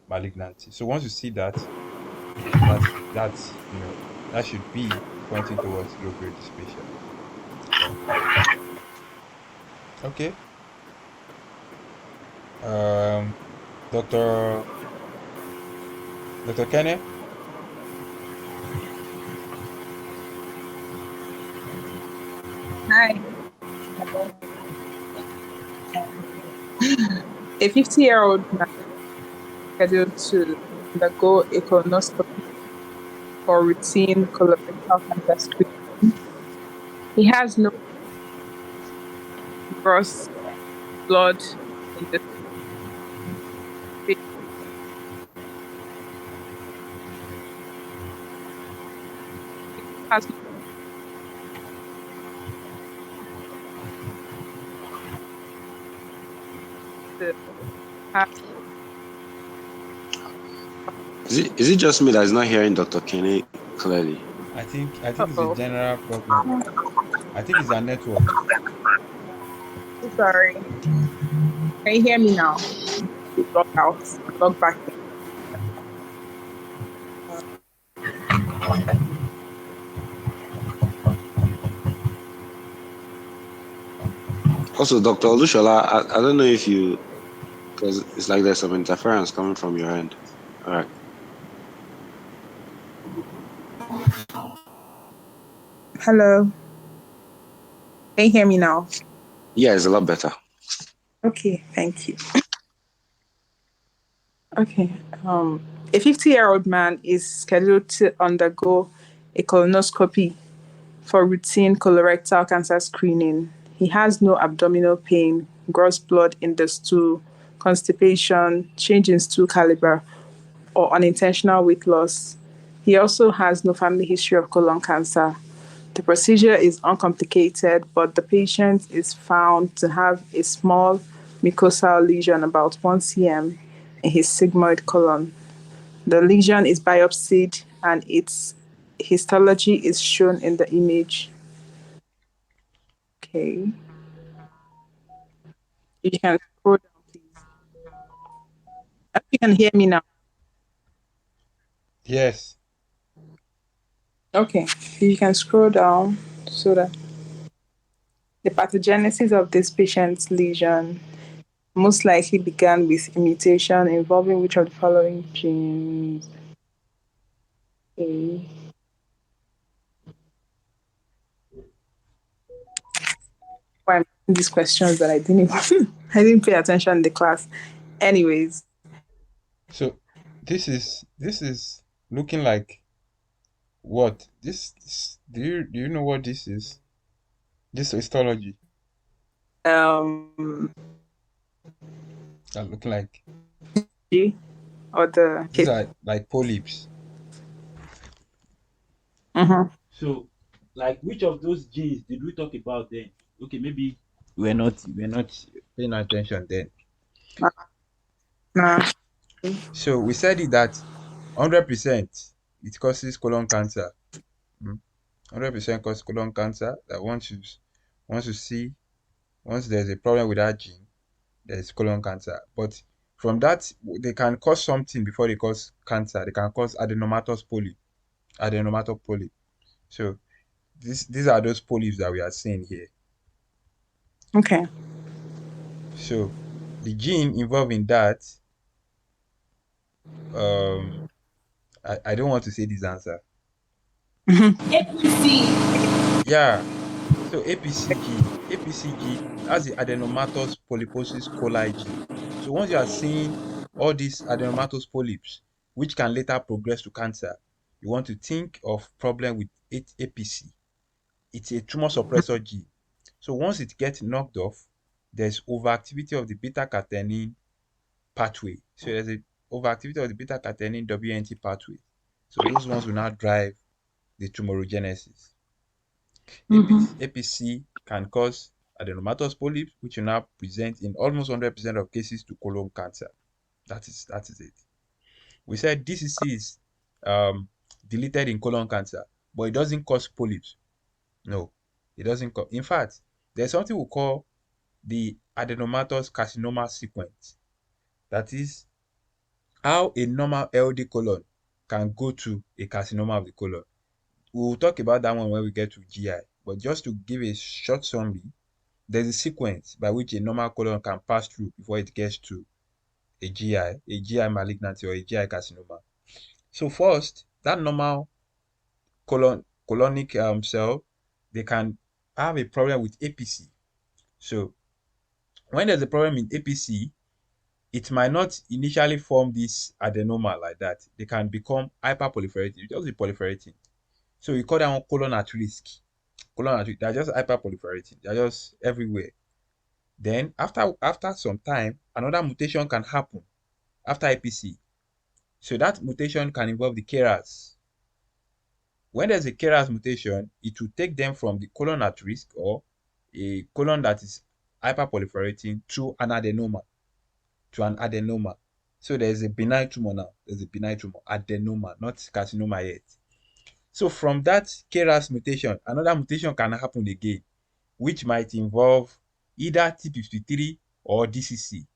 malignancy. So once you see that, that should be pointing towards low grade dysplasia. Okay. Um, Dr. Kenneth. Hi. A 50-year-old man scheduled to undergo a colonoscopy for routine colorectal cancer screening. He has no gross blood in the face. Has the have Is it just me that is not hearing Dr. Kenny clearly? I think it's a uh-oh. general problem. I think it's a network. Sorry. Can you hear me now? Log out. Log back in. Also, Dr. Olushola, I don't know if you, because it's like there's some interference coming from your end. All right. Hello. Can you hear me now? Yeah, it's a lot better. Okay, thank you. Okay. A 50-year-old man is scheduled to undergo a colonoscopy for routine colorectal cancer screening. He has no abdominal pain, gross blood in the stool, constipation, change in stool caliber, or unintentional weight loss. He also has no family history of colon cancer. The procedure is uncomplicated, but the patient is found to have a small mucosal lesion about 1 cm in his sigmoid colon. The lesion is biopsied and its histology is shown in the image. Okay. You can scroll down, please. I hope you can hear me now. Yes. Okay. You can scroll down so that the pathogenesis of this patient's lesion most likely began with a mutation involving which of the following genes? Okay. Why I'm asking these questions that I didn't even I didn't pay attention in the class. Anyways, So this is looking like what? Do you know what this is? This histology Um, that look like G or the these case. are like polyps. Mm-hmm. So, like, which of those G's did we talk about then? Okay, maybe We're not paying attention then. Nah. So we said it that 100% it causes colon cancer. 100% causes colon cancer. That once you see once there's a problem with that gene, there's colon cancer. But from that, they can cause something before they cause cancer. They can cause adenomatous polyp. So these are those polyps that we are seeing here. Okay. So the gene involved in that, I don't want to say this answer. Yeah. So APCG has the adenomatous polyposis coli gene. So once you are seeing all these adenomatous polyps, which can later progress to cancer, you want to think of problem with APC. It's a tumor suppressor gene. So once it gets knocked off, there's overactivity of the beta-catenin pathway. So there's a overactivity of the beta-catenin WNT pathway. So those ones will now drive the tumorigenesis. APC can cause adenomatous polyps, which will now present in almost 100% of cases to colon cancer. That is it. We said DCC is deleted in colon cancer, but it doesn't cause polyps. No, it doesn't cause. In fact, there's something we call the adenomatous carcinoma sequence. That is how a normal LD colon can go to a carcinoma of the colon. We'll talk about that one when we get to GI. But just to give a short summary, there's a sequence by which a normal colon can pass through before it gets to a GI malignancy or a GI carcinoma. So first, that normal colonic cell, they can have a problem with APC. So when there's a problem in APC, it might not initially form this adenoma like that. They can become hyperproliferative, just be proliferating. So we call that one colon at risk. They're just hyperproliferating. They're just everywhere. Then after some time, another mutation can happen after APC. So that mutation can involve the KRAS. When there's a KRAS mutation, it will take them from the colon at risk or a colon that is hyperproliferating to an adenoma. So there's a benign tumor now. There's a benign tumor, adenoma, not carcinoma yet. So from that KRAS mutation, another mutation can happen again, which might involve either T53 or DCC.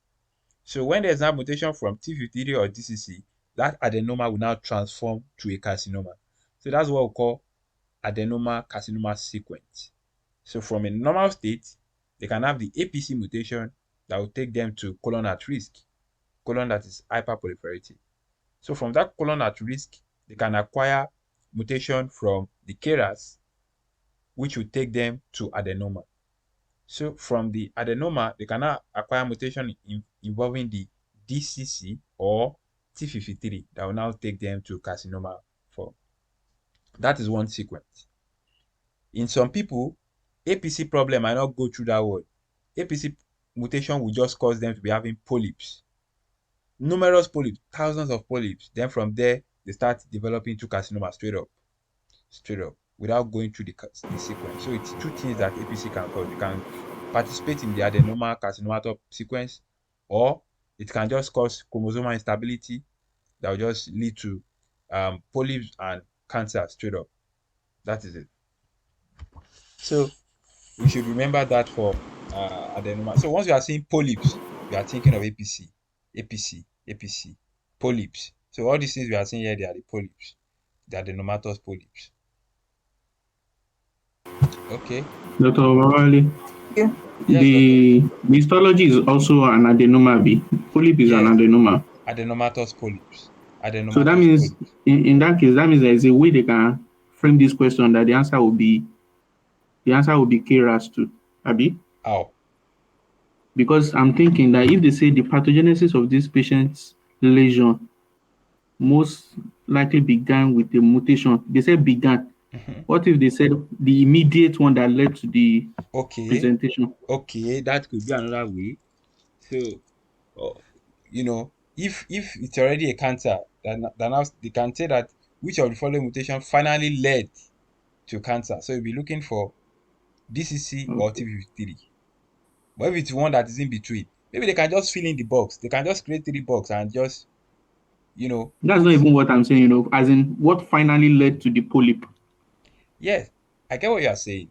So when there's a mutation from T53 or DCC, that adenoma will now transform to a carcinoma. So that's what we call adenoma carcinoma sequence. So from a normal state, they can have the APC mutation that will take them to colon at risk, colon that is hyperproliferative. So from that colon at risk, they can acquire mutation from the KRAS, which will take them to adenoma. So from the adenoma, they can now acquire mutation involving the DCC or T53 that will now take them to carcinoma form. That is one sequence. In some people, APC problem might not go through that word. APC mutation will just cause them to be having polyps. Numerous polyps, thousands of polyps. Then from there, they start developing to carcinoma straight up, without going through the sequence. So it's two things that APC can cause. It can participate in the adenoma carcinoma sequence, or it can just cause chromosomal instability that will just lead to polyps and cancer straight up. That is it. So we should remember that for adenoma. So once you are seeing polyps, you are thinking of APC, polyps. So all these things we are seeing here, they are the polyps, the adenomatous polyps. Okay. Dr. Wawali, Yeah. Yes, the histology is also an adenoma. Polyp is an Yes. adenoma. Adenomatous polyps. So that means, in that case, that means there is a way they can frame this question that the answer will be KRAS too, Abi? How? Because I'm thinking that if they say the pathogenesis of this patient's lesion most likely began with the mutation, they say began. Mhm. What if they said the immediate one that led to the Okay, presentation? okay, that could be another way. So, uh, if it's already a cancer, then now they can say that which of the following mutation finally led to cancer. So you'll be looking for DCC or Okay. TP53. But if it's one that is in between, maybe they can just fill in the box. They can just create 3 box and just, That's put. not even what I'm saying, as in what finally led to the polyp. Yes, I get what you are saying.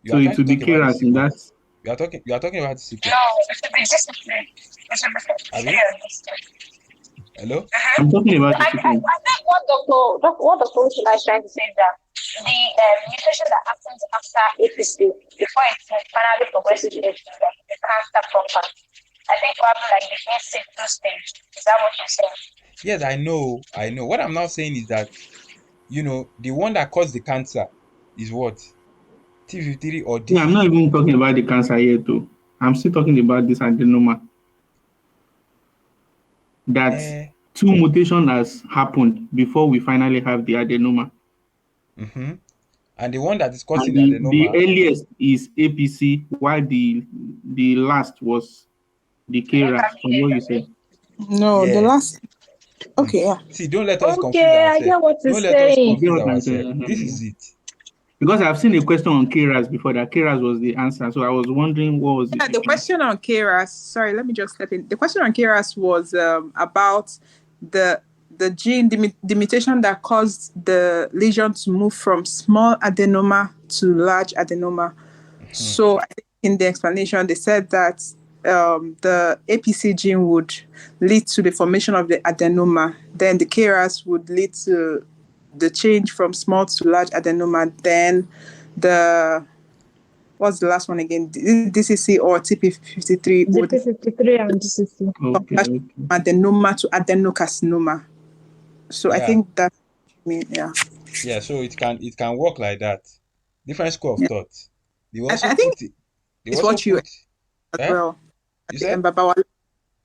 You So are it trying to will be talk about the KRAS in that. sequence. You are talking about the No, sequence. it should be discipline. It should be Abi? clear. Hello? I'm talking about the I sequence. think what Dr. Ushila is trying to say is that the mutation that happens after APC before it finally progresses to the cancer proper. I think probably like the A62 stage. Is that what you're saying? Yes, I know. I know. What I'm now saying is that, the one that caused the cancer is what? T53 or Yeah, I'm not DCC? even talking about the cancer yet, though. I'm still talking about this adenoma. That Eh. two mutation has happened before we finally have the adenoma. Mm-hmm. And the one that is And causing the the adenoma, earliest is APC, while the last was the KRAS, from what you said. No, the yes. last. Okay, yeah. See, don't let us confuse Okay, I ourselves. get what Don't he's let us You saying. get confuse what I'm ourselves. This saying? is it. Because I've seen a question on KRAS before that KRAS was the answer. So I was wondering what was the Yeah, the sequence. question on KRAS. Sorry, let me just step in. The question on KRAS was about the gene, the mutation that caused the lesion to move from small adenoma to large adenoma. So I think in the explanation, they said that the APC gene would lead to the formation of the adenoma. Then the KRAS would lead to the change from small to large adenoma. Then the what's the last one again? DCC or TP53 The would P53 and DCC. Okay. adenoma to adenocarcinoma. So I Yeah. think that yeah. Yeah. So it can work like that. Different school of Yeah. thought. They also I think put it. They it's also what you put. as Eh? well You at the said? end, Baba.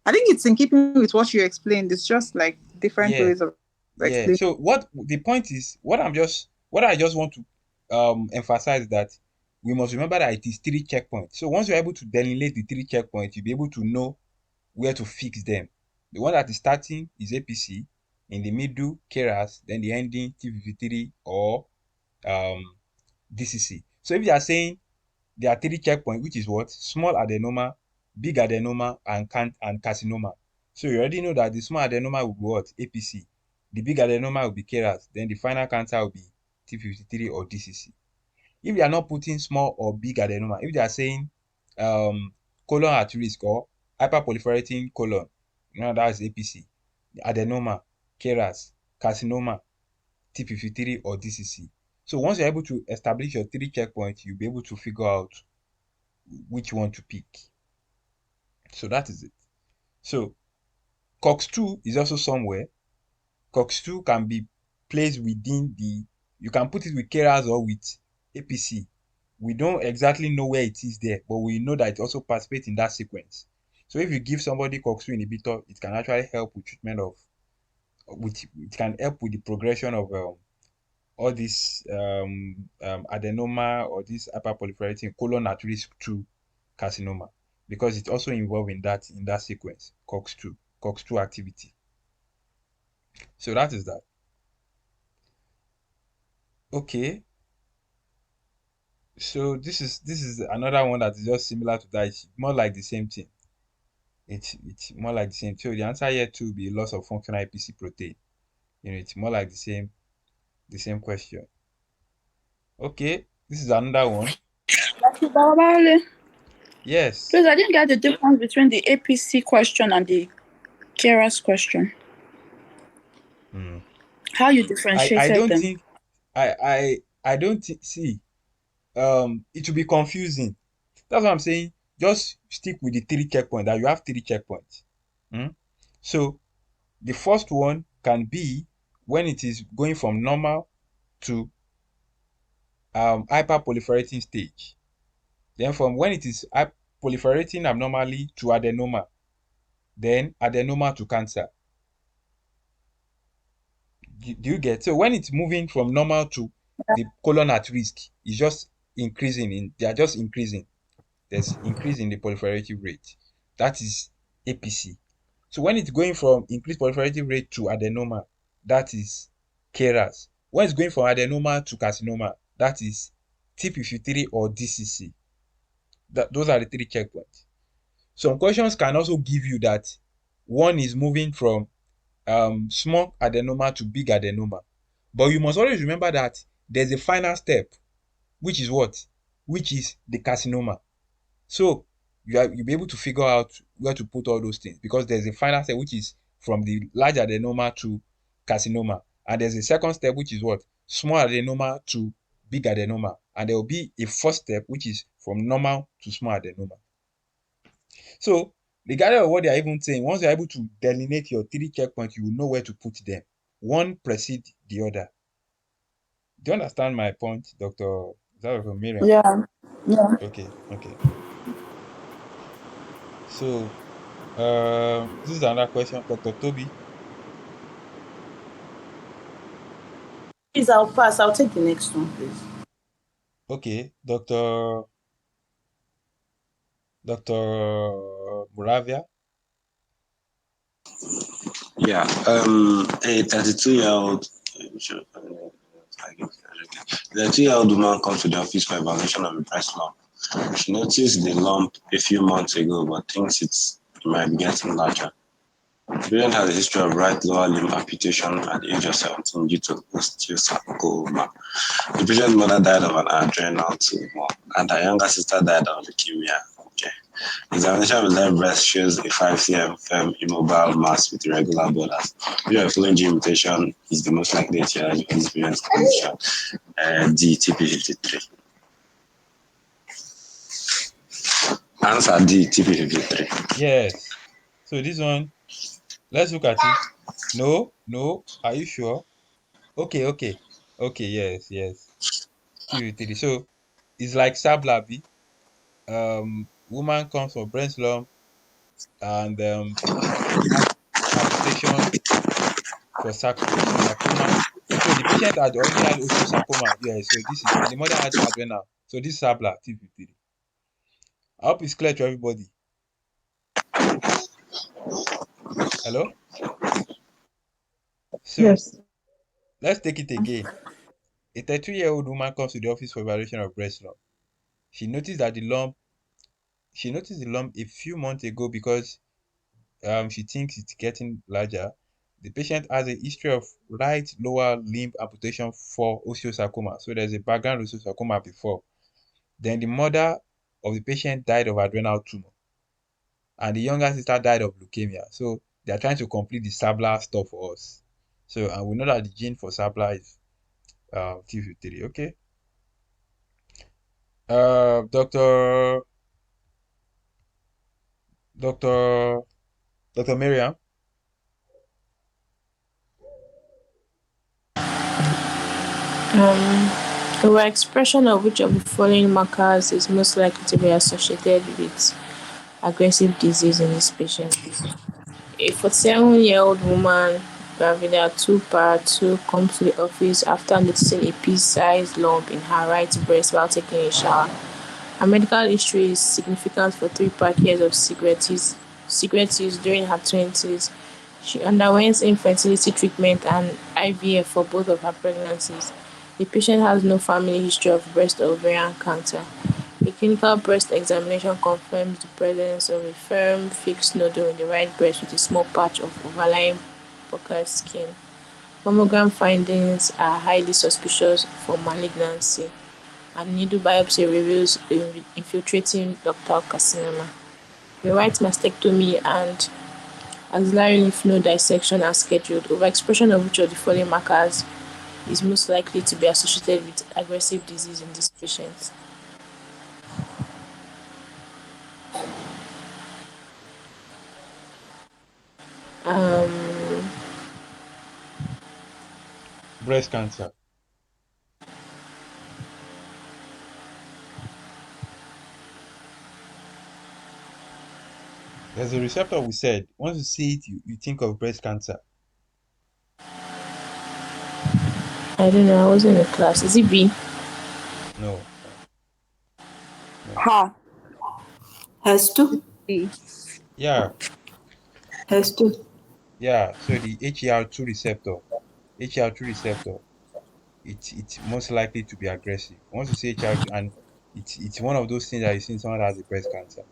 I think it's in keeping with what you explained. It's just like different Yeah. ways of Yeah. explaining. So what the point is, what I just want to emphasize that we must remember that it is 3 checkpoints. So once you're able to delineate the 3 checkpoints, you'll be able to know where to fix them. The one that is starting is APC, in the middle KRAS, then the ending TP53 or DCC. So if you are saying there are 3 checkpoints, which is what? Small adenoma, big adenoma, and carcinoma. So you already know that the small adenoma will be what? APC. The big adenoma will be KRAS. Then the final cancer will be TP53 or DCC. If they are not putting small or big adenoma, if they are saying colon at risk or hyperproliferating colon, that's APC, adenoma, KRAS, carcinoma, TP53 or DCC. So once you're able to establish your 3 checkpoints, you'll be able to figure out which one to pick. So that is it. So COX-2 is also somewhere. COX-2 can be placed within you can put it with KRAS or with APC. We don't exactly know where it is there, but we know that it also participates in that sequence. So if you give somebody COX-2 inhibitor, it can actually help with treatment it can help with the progression of all this adenoma or this hyperproliferating colon at risk 2 carcinoma, because it's also involved in that sequence, COX-2 activity. So that is that. Okay. So this is another one that is just similar to that. It's more like the same thing. It's more like the same. So the answer here too will be loss of functional APC protein. It's more like the same question. Okay, this is another one. Babawale, Yes. please, I didn't get the difference between the APC question and the KRAS question. Hmm. How you I differentiated don't them? think I don't see it will be confusing. That's what I'm saying. Just stick with the 3 checkpoints, that you have 3 checkpoints. So the first one can be when it is going from normal to hyperproliferating stage. Then from when it is proliferating abnormally to adenoma, then adenoma to cancer. Do you get? So when it's moving from normal to the colon at risk is just increasing they are just increasing. There's increase in the proliferative rate. That is APC. So when it's going from increased proliferative rate to adenoma, that is KRAS. When it's going from adenoma to carcinoma, that is TP53 or DCC. Those are the three checkpoints. Some questions can also give you that one is moving from small adenoma to big adenoma. But you must always remember that there's a final step, which is what? Which is the carcinoma. So you'll be able to figure out where to put all those things, because there's a final step which is from the large adenoma to carcinoma, and there's a second step which is what? Small adenoma to big adenoma, and there will be a first step which is from normal to small adenoma. So regardless of what they are even saying, once you're able to delineate your three checkpoints, you will know where to put them. One precedes the other. Do you understand my point, Dr. Miriam? Yeah. Yeah. Okay. So this is another question, Dr. Toby. Please, I'll pass. I'll take the next one, please. Okay, Dr. Muravia. Yeah, a 32-year-old 32-year-old woman comes to the office for evaluation of a breast lump. She noticed the lump a few months ago, but thinks it might be getting larger. The patient has a history of right lower limb amputation at the age of 17 due to osteosarcoma. The patient's mother died of an adrenal tumor, and her younger sister died of leukemia. Okay. Examination of the left breast shows a 5 cm firm immobile mass with irregular borders. Which of the following gene mutation is the most likely etiology of this patient's condition? D, TP53. Answer D, TP53. Yes. So this one, let's look at it. No. Are you sure? Okay. Yes. TP53. So it's like Sablabi. Woman comes for breast lump and had amputation for sarcoma. So the patient had already had osteosarcoma. Yeah, so this is, and the mother had adrenal. So this is Sabla TP53. I hope it's clear to everybody. Hello? So Yes. let's take it again. A 32-year-old woman comes to the office for evaluation of breast lump. She noticed the lump a few months ago because she thinks it's getting larger. The patient has a history of right lower limb amputation for osteosarcoma. So there's a background osteosarcoma before. Then the mother of the patient died of adrenal tumor, and the younger sister died of leukemia. So they are trying to complete the Sabla stuff for us. So and we know that the gene for Sabla is T53. Okay. Dr. Miriam. Overexpression of which of the following markers is most likely to be associated with aggressive disease in this patient? A 47-year-old woman, Gravida 2 para 2, comes to the office after noticing a pea-sized lump in her right breast while taking a shower. Her medical history is significant for 3 years of cigarette use during her 20s. She underwent infertility treatment and IVF for both of her pregnancies. The patient has no family history of breast or ovarian cancer. A clinical breast examination confirms the presence of a firm, fixed nodule in the right breast with a small patch of overlying puckered skin. Mammogram findings are highly suspicious for malignancy, and needle biopsy reveals infiltrating ductal carcinoma. The right mastectomy and axillary lymph node dissection are scheduled. Overexpression of which of the following markers is most likely to be associated with aggressive disease in this patient? Breast cancer. There's a receptor we said. Once you see it, you think of breast cancer. I don't know. I wasn't in class. Is it B? No. Ha. Has to. Yeah. Has to. Yeah. So the HER2 receptor, HER2 receptor, it's most likely to be aggressive. Once you say HER2, and it's one of those things that you see in someone that has a breast cancer.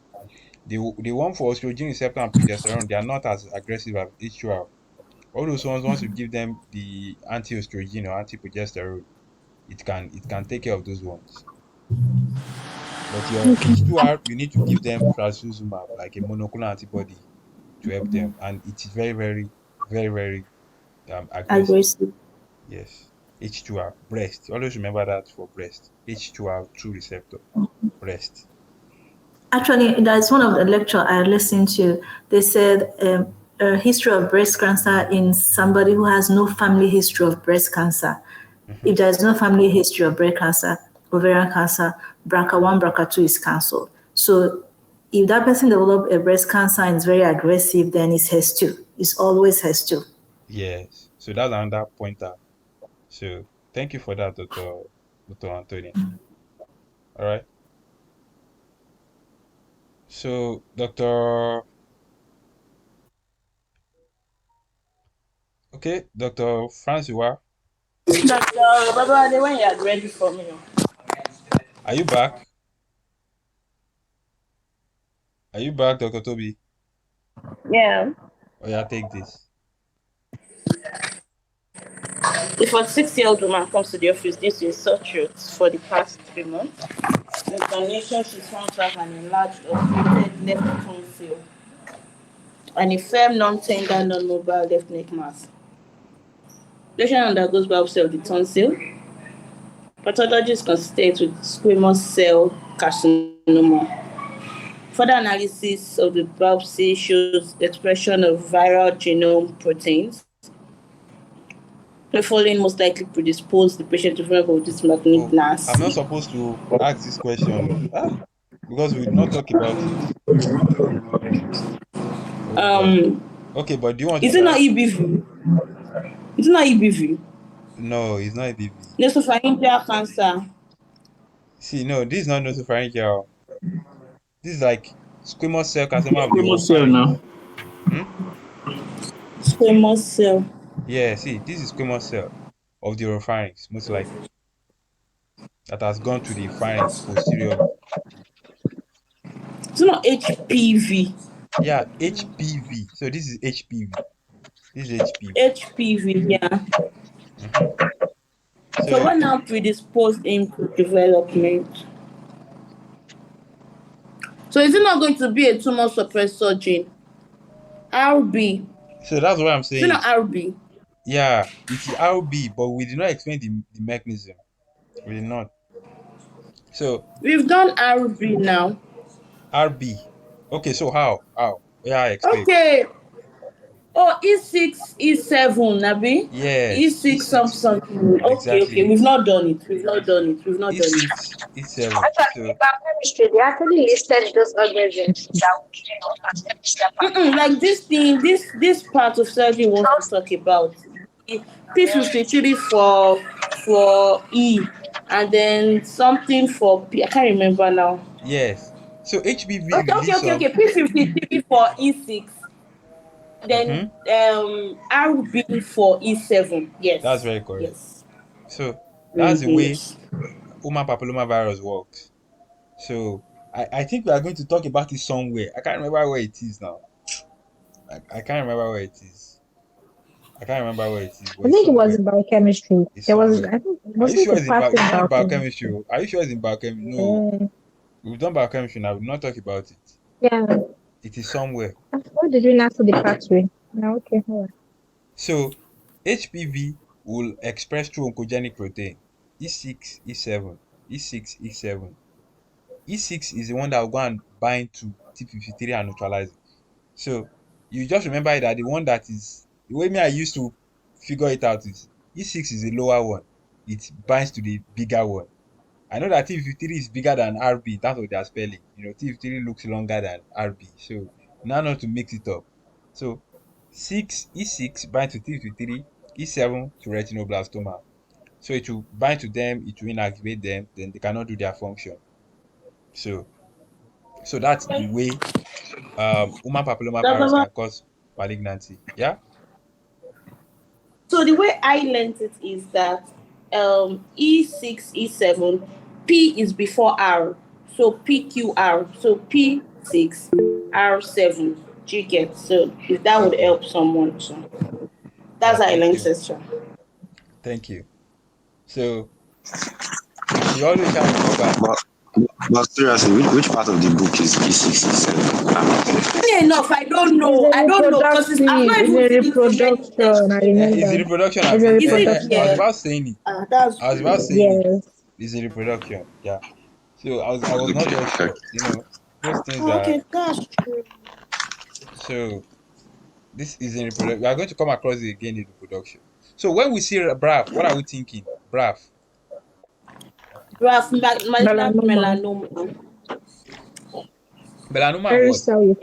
The one for estrogen receptor and progesterone, they are not as aggressive as HER. All those ones, once you give them the anti-estrogen or anti-progesterone, it can take care of those ones. But your H2R, you need to give them trastuzumab, like a monoclonal antibody, to help them, and it is very, very, very, very aggressive. Aggressive. Yes, H2R, breast. Always remember that for breast. H2R2 receptor, breast. Actually, that's one of the lecture I listened to. They said a history of breast cancer in somebody who has no family history of breast cancer. If there's no family history of breast cancer, ovarian cancer, BRCA1, BRCA2 is cancelled. So if that person develop a breast cancer and is very aggressive, then it's HES2. It's always HES2. Yes. So that's another pointer. So thank you for that, Dr. Anthony. All right. So Dr. Okay, Dr. Francois, Dr. Baba, when you are ready for me. are you back? Are you back, Dr. Toby? Yeah. Oh yeah, take this. A 46-year-old woman comes to the office due to a sore throat for the past 3 months. The examination, she's found to have an enlarged operated left tonsil and a firm, non-tender, non-mobile left neck mass. Patient undergoes biopsy of the tonsil. Pathology is consistent with squamous cell carcinoma. Further analysis of the biopsy shows the expression of viral genome proteins. The following most likely predispose the patient to develop of this malignancy. I'm not supposed to ask this question because we did not talk about it. Okay, but do you want to Is it not EBV? It's not EBV. No, it's not EBV. Nasopharyngeal cancer. See, no, this is not nasopharyngeal. This is like squamous cell carcinoma of the Squamous cell oropharynx. now. Squamous cell. Yeah, see, this is squamous cell of the oropharynx, most likely. That has gone to the pharynx posteriorly. It's not HPV. Yeah, HPV. So this is HPV. This is HPV. HPV, yeah. So what now predisposed him to development? So is it not going to be a tumor suppressor gene? RB. So that's what I'm saying. Is it not RB? Yeah, it's RB, but we did not explain the mechanism. We did not. So we've done RB now. RB. Okay, so how? Yeah, explain. Okay. Oh, E6, E7, Nabi? Yes. E6 something. Okay, exactly. Okay. We've not done it. E6, E7. Actually, biochemistry, they actually listed those organisms that like this thing, this part of surgery we want to talk about. P53 for E, and then something for P. I can't remember now. Yes. So HPV. Okay. P53 for E6. Then RB for E7. Yes. That's very correct. Yes. So that's the way human papillomavirus works. So I think we are going to talk about it somewhere. I can't remember where it is now. I can't remember where it is. I think it was in biochemistry. There was, I think, Are you sure it's in biochemistry? Are you sure it's in biochemistry? No. We've done biochemistry now. We'll not talk about it. Yeah. It is somewhere. What did you not see the pathway? No, okay. So HPV will express through oncogenic protein E6, E7, E6, E7. E6 is the one that will go and bind to T53 and neutralize it. So you just remember that the one that is the way I used to figure it out is E6 is the lower one. It binds to the bigger one. I know that T53 is bigger than RB. That's what they are spelling. T53 looks longer than RB. So now not to mix it up. So E6 binds to T53, E7 to retinoblastoma. So it will bind to them, it will inactivate them, then they cannot do their function. So that's the way human papillomavirus can cause malignancy. Yeah. So the way I learned it is that E6, E7, P is before R. So PQR. So P6, R7. Do you get? So if that would help someone. So that's how I learned it. Thank you. So you always have to go back. But seriously, which part of the book is E67? Funny enough, I don't know. I don't know because it's not It's a reproduction. I remember. It's a reproduction. It's a I reproduction. was about saying it. I was about saying it. Yes. It's a reproduction. Yeah. So I was not just sure. You know, those things are. Okay, that's true. So this is in reproduction. We are going to come across it again in reproduction. So when we see BRAF, what are we thinking? BRAF. BRAF, malignant melanoma. Melanoma Very what? sorry,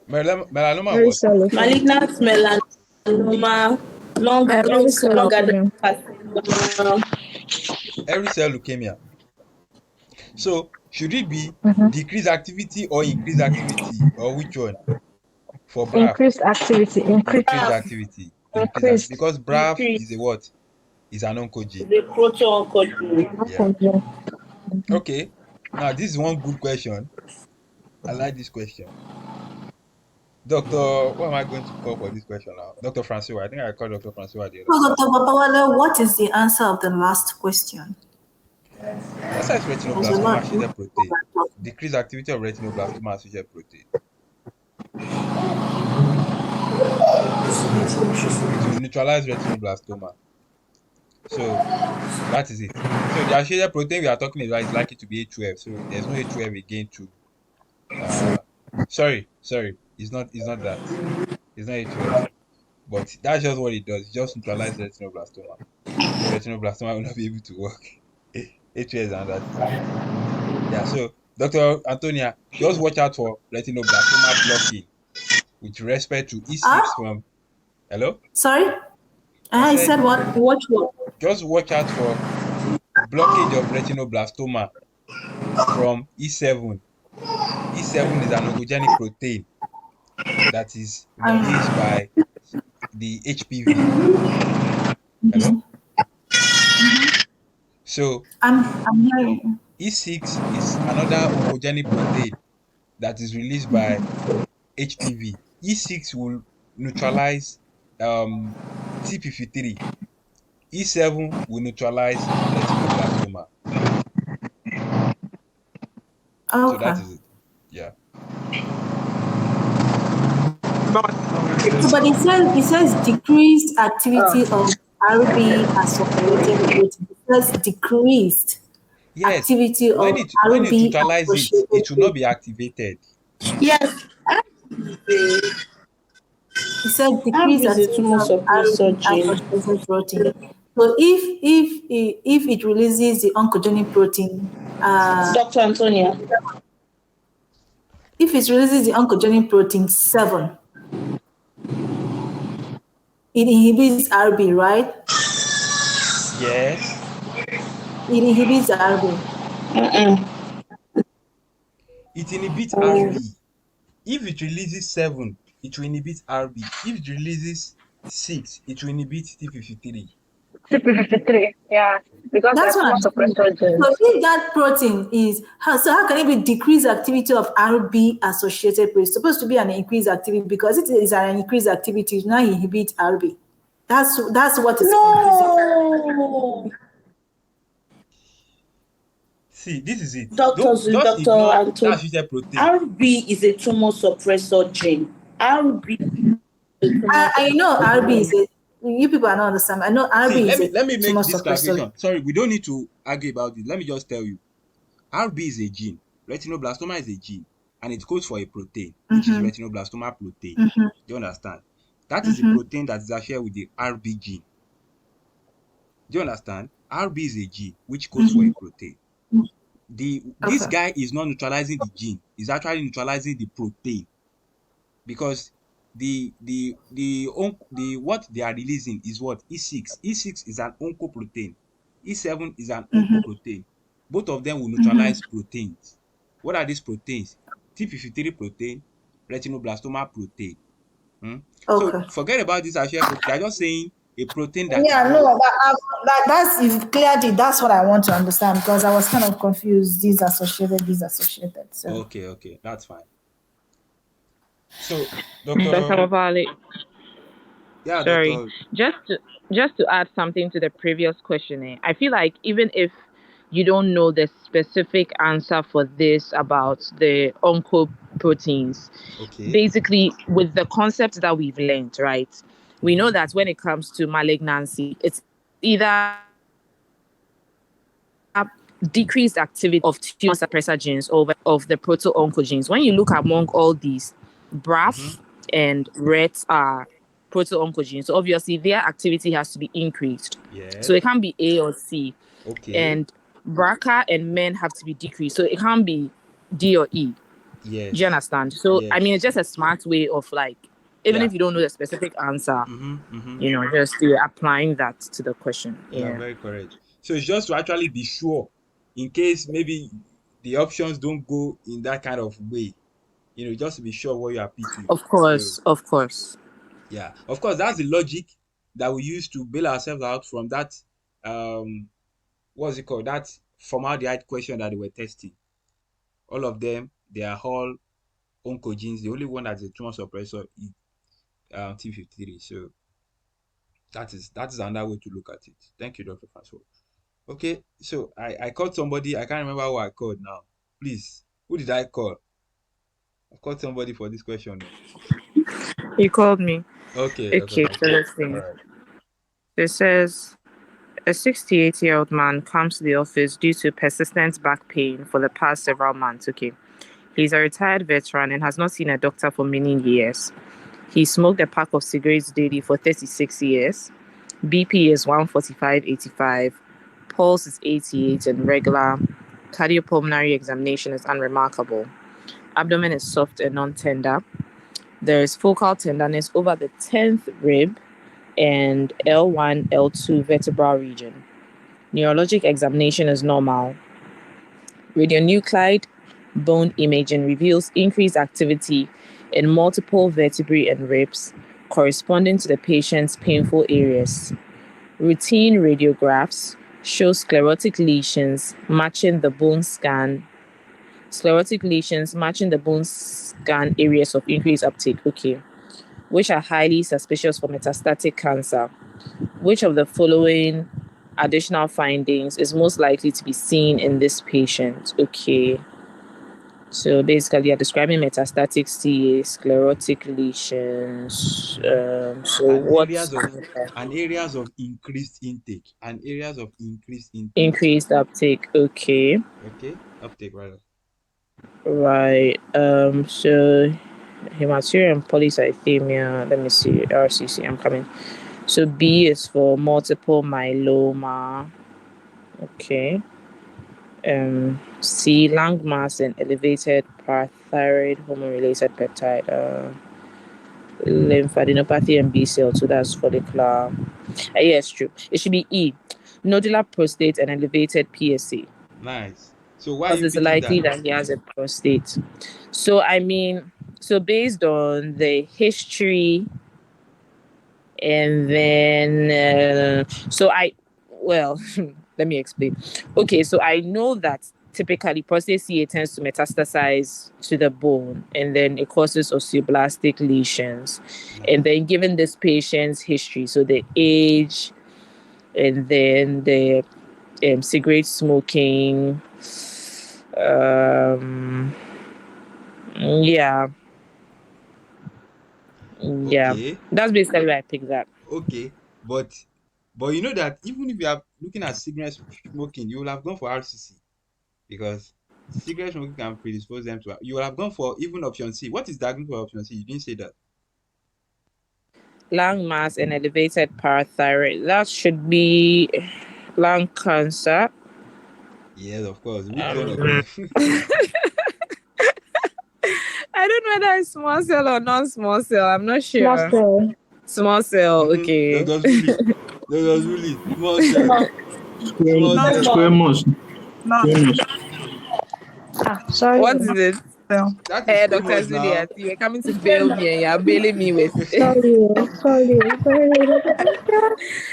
Melanoma Melanoma what? Malignant melanoma, long adult carcinoma. Every cell leukemia. So should it be decreased activity or increased activity, or which one? For BRAF. Increased activity. Increased activity. Because BRAF is a what? Is an oncogene. The proto-oncogene. Yeah. Okay. Now this is one good question. I like this question. Doctor, what am I going to call for this question now? Dr. Francois. I think I called Dr. Francois the other Dr. Babawale, what is the answer of the last question? That's is retinoblastoma associated protein. Decreased activity of retinoblastoma associated protein. It will neutralize retinoblastoma. So that is it. So the associated protein we are talking about is likely to be A12. So there's no A12 again to sorry. It's not that. It's not A12. But that's just what it does. It just neutralizes retinoblastoma. Retinoblastoma will not be able to work. A12 is another thing. Yeah, so Dr. Antonia, just watch out for retinoblastoma blocking with respect to E6 from hello? Sorry? I said what? Watch what? Just watch out for blockage of retinoblastoma from E7. E7 is an oncogenic protein that is released by the HPV. Hello? So I'm hearing. E6 is another oncogenic protein that is released by HPV. E6 will neutralize TP53. E7 will neutralize retinoblastoma. Okay. So that is it. Yeah. But it says decreased activity of RB associated protein. It says decreased activity of when it RB neutralizes it will not be activated. Yes. It said decreased activity of RB associated protein. So if it releases the oncogenic protein, Dr. Antonia. If it releases the oncogenic protein 7, it inhibits RB, right? Yes. It inhibits RB. It inhibits RB. If it releases 7, it will inhibit RB. If it releases 6, it will inhibit TP53. TP53, yeah. Because that's what I'm saying. So if that protein is, how can it be decreased activity of RB associated protein? It's supposed to be an increased activity because it is an increased activity. Now inhibit RB. That's what is no. See, this is it. Dr. Antonia, protein. RB is a tumor suppressor gene. RB. I know RB is a. You people are not understand. I know RB is let me make this clarification. Sorry, we don't need to argue about it. Let me just tell you. RB is a gene. Retinoblastoma is a gene. And it codes for a protein, which is retinoblastoma protein. Do you understand? That is a protein that is associated with the RB gene. Do you understand? RB is a gene which codes for a protein. This guy is not neutralizing the gene. He's actually neutralizing the protein. Because the what they are releasing is what? E6. E6 is an oncoprotein. E7 is an Mm-hmm. oncoprotein. Both of them will Mm-hmm. neutralize proteins. What are these proteins? T53 protein, retinoblastoma protein. So Okay. forget about this associated protein. They are just saying a protein that Yeah, is no, what? that's you've cleared it. That's what I want to understand because I was kind of confused. These associated. So Okay, that's fine. So, Dr. Doctor, Wale, yeah, sorry, Doctor, just to add something to the previous question, I feel like even if you don't know the specific answer for this about the oncoproteins, okay, basically with the concepts that we've learned, right? We know that when it comes to malignancy, it's either decreased activity of tumor suppressor genes over of the proto-oncogenes. When you look among all these, BRAF and RET are proto-oncogenes. So obviously their activity has to be increased. yes, So it can't be A or C. okay, And BRCA and MEN have to be decreased. So it can't be D or E. Do you yes, understand? So I mean, it's just a smart way of like, even yeah, if you don't know the specific answer, you know, just applying that to the question. yeah, very correct. So it's just to actually be sure, in case maybe the options don't go in that kind of way, you know, just to be sure what you are picking. Of course, So, of course. yeah, of course, that's the logic that we use to bail ourselves out from that, what's it called? That formaldehyde question that they were testing. All of them, they are all oncogenes. The only one that's a tumor suppressor is T53. So that is another way to look at it. Thank you, Dr. Francois. Okay, so I called somebody. I can't remember who I called now. Please, who did I call? I called somebody for this question. You called me. Okay, Okay, so let's see. all right. It says a 68-year-old man comes to the office due to persistent back pain for the past several months. Okay. He's a retired veteran and has not seen a doctor for many years. He smoked a pack of cigarettes daily for 36 years. BP is 145/85. Pulse is 88 and regular. Cardiopulmonary examination is unremarkable. Abdomen is soft and non-tender. There is focal tenderness over the 10th rib and L1, L2 vertebral region. Neurologic examination is normal. Radionuclide bone imaging reveals increased activity in multiple vertebrae and ribs corresponding to the patient's painful areas. Routine radiographs show sclerotic lesions matching the bone scan areas of increased uptake, okay, which are highly suspicious for metastatic cancer. Which of the following additional findings is most likely to be seen in this patient? Okay. So basically, you're describing metastatic CA, sclerotic lesions. Areas of increased intake. Increased uptake. Okay. Okay, uptake rather. Right. So hematuria and polycythemia. Let me see. RCC. I'm coming. So B is for multiple myeloma. Okay. C, lung mass and elevated parathyroid hormone-related peptide. Lymphadenopathy and B cell. So that's follicular. Yes, true. It should be E, nodular prostate and elevated PSA. Nice. So why are you because it's picking likely that? that he has a prostate. So I mean, so based on the history, and then let me explain. Okay, so I know that typically prostate CA tends to metastasize to the bone, and then it causes osteoblastic lesions. And then given this patient's history, so the age, and then the cigarette smoking, yeah, Okay. that's basically why I picked that. Okay, but you know that even if you are looking at cigarette smoking, you will have gone for RCC because cigarette smoking can predispose them to. You will have gone for even option C. What is diagnosed for option C? You didn't say that. Lung mass and elevated parathyroid. That should be lung cancer. Yes, of course. Which one of them? I don't know whether it's small cell or non-small cell. I'm not Small sure. cell. Small cell, okay. Dr. Zuli, small cell. Small Square, cell. squamous. No, Squamous. Sorry. What is it? so That Hey, is Dr. squamous now. Juliet, you're coming to bail me and you're bailing me with Sorry.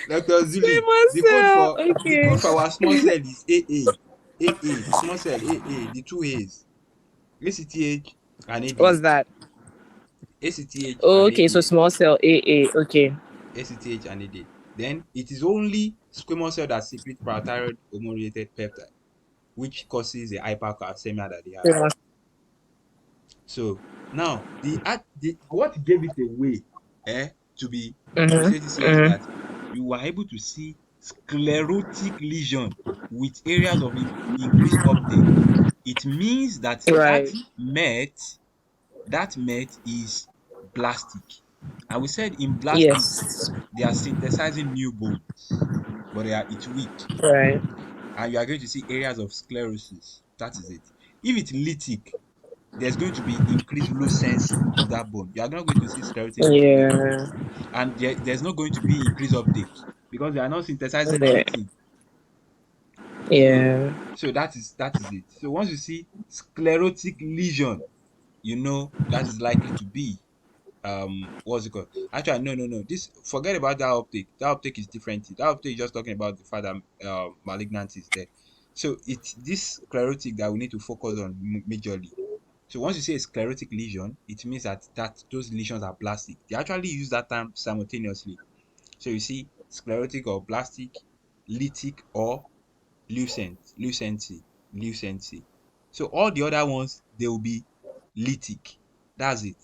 Dr. Zuli, squamous the cell. code for Okay. our small cell is AA. AA, small cell AA, the two A's. ACTH and What's AD. that? ACTH and Okay, so AD. small cell AA. Okay. ACTH and AD. Then it is only squamous cell that secretes parathyroid hormone-related peptide, which causes the hypercalcemia that they have. Squamous. So now what gave it away to be Mm-hmm. CH is that you were able to see sclerotic lesion with areas of increased uptake. It means that Right. that met is blastic. And we said in blastic, Yes. they are synthesizing new bones, but it's weak. Right. And you are going to see areas of sclerosis. That is it. If it's lytic, there's going to be increased lucency of that bone. You are not going to see sclerotic lesion. Yeah. And there's not going to be increased uptake because they are not synthesizing Yeah. anything. Yeah. So that is it. So once you see sclerotic lesion, you know that is likely to be what's it called? Actually, no. This forget about that uptake. That uptake is different. That uptake is just talking about the fact that malignancy is there. So it's this sclerotic that we need to focus on majorly. So once you say a sclerotic lesion, it means that those lesions are blastic. They actually use that term simultaneously. So you see sclerotic or blastic, lytic or lucency. So all the other ones, they will be lytic. That's it.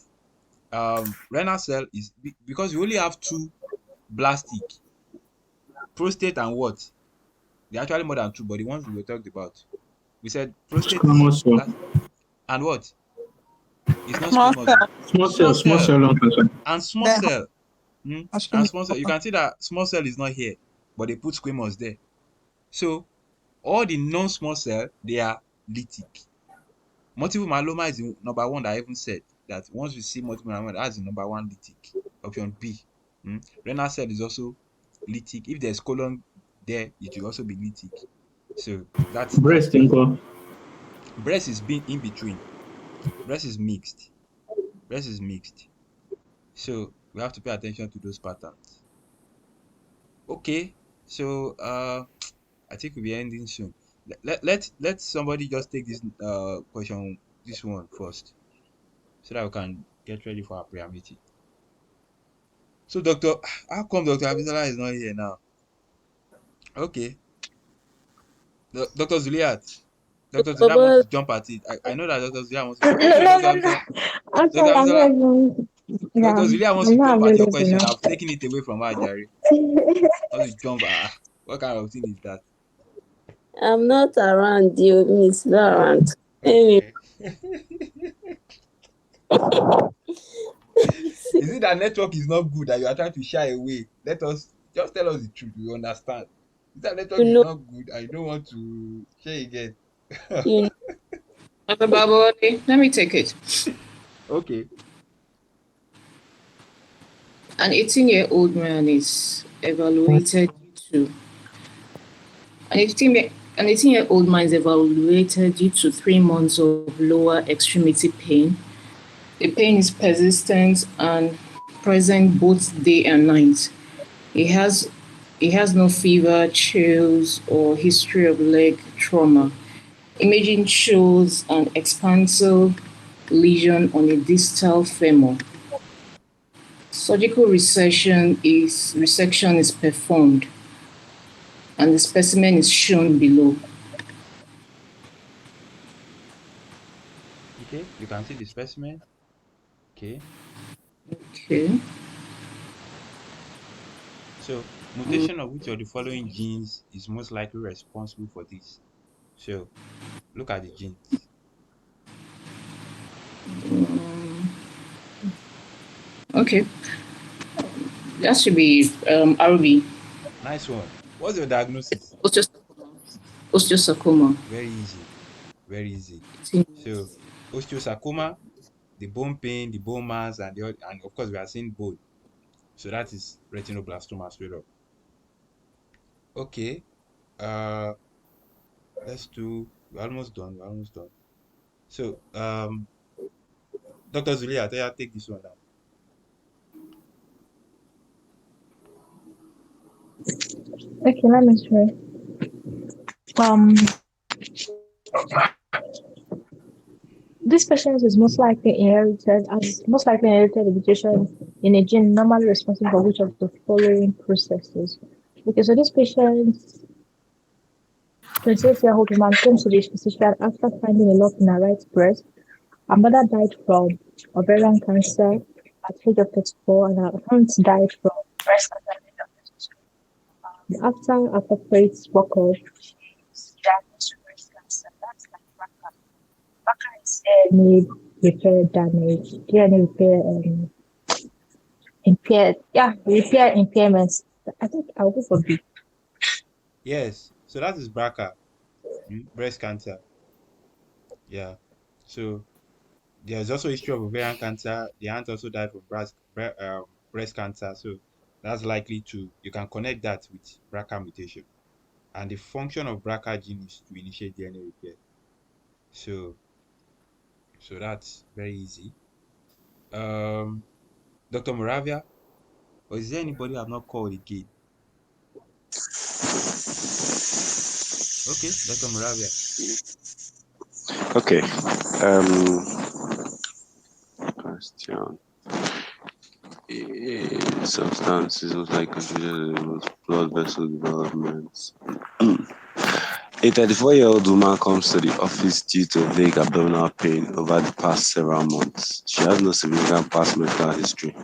Renal cell is because you only have two blastic, prostate and what? They're actually more than two, but the ones we were talked about. We said prostate is Squamous cell. blastic. And what? It's not small squamous. cell. Small cell lung cancer. And small Then cell. I'll show And you. small cell. You can see that small cell is not here, but they put squamous there. So all the non-small cell, they are lytic. Multiple myeloma is the number one that I even said that once we see multiple myeloma, that's the number one lytic. Option B. Renal cell is also lytic. If there's colon there, it will also be lytic. So that's Breast inco. breast is being in between. Breast is mixed. So we have to pay attention to those patterns. Okay, so I think we'll be ending soon. Let somebody just take this question, this one first, so that we can get ready for our prayer meeting. So how come Dr. Abisola is not here now? Okay, Dr. Zuliat. Dr. Zuliat wants to jump at it. I know that Dr. Zuliat wants to. Okay, No. I'm Dr. sorry, I'm not Abisola. even. Yeah, Dr. Zuliat wants I'm to not jump at your available question. now. I've taken it away from her, Jerry. Wants to jump. What kind of thing is that? I'm not around you, Miss Laurent. Anyway. Is it that network is not good that you are trying to shy away? Just tell us the truth. We understand. Is that network is not good? I don't want to share again. Let me take it. Okay. An 18-year-old man is evaluated to an 18-year-old man is evaluated due to 3 months of lower extremity pain. The pain is persistent and present both day and night. He has no fever, chills, or history of leg trauma. Imaging shows an expansile lesion on a distal femur. Surgical resection is performed, and the specimen is shown below. Okay, you can see the specimen. Okay. So, mutation of which of the following genes is most likely responsible for this? So, look at the genes. Okay. That should be RB. Nice one. What's your diagnosis? Osteosarcoma. Very easy. So, osteosarcoma, the bone pain, the bone mass, and of course we are seeing bone. So that is retinoblastoma straight up. Okay. Let's do. We're almost done. We're almost done. So Dr. Zulia, I take this one now. Okay, let me try. This patient is most likely inherited a mutation in a gene normally responsible for which of the following processes. Okay, so this patient, 28-year-old woman, came to the physician after finding a lump in her right breast. Her mother died from ovarian cancer at the age of 34, and her aunt died from breast cancer at the age of 32. After appropriate workup, she is diagnosed with breast cancer. That's like BRCA. BRCA is DNA repair damage, DNA repair impairments. I think I'll go for B. Yes. So that is BRCA, breast cancer. Yeah. So there's also history of ovarian cancer. The aunt also died from breast cancer. So that's likely you can connect that with BRCA mutation. And the function of BRCA gene is to initiate DNA repair. So that's very easy. Dr. Moravia, or is there anybody I've not called again? Okay, Dr. Moravia. Okay. Question. Substances like blood vessel development. A 34-year-old woman comes to the office due to vague abdominal pain over the past several months. She has no significant past medical history.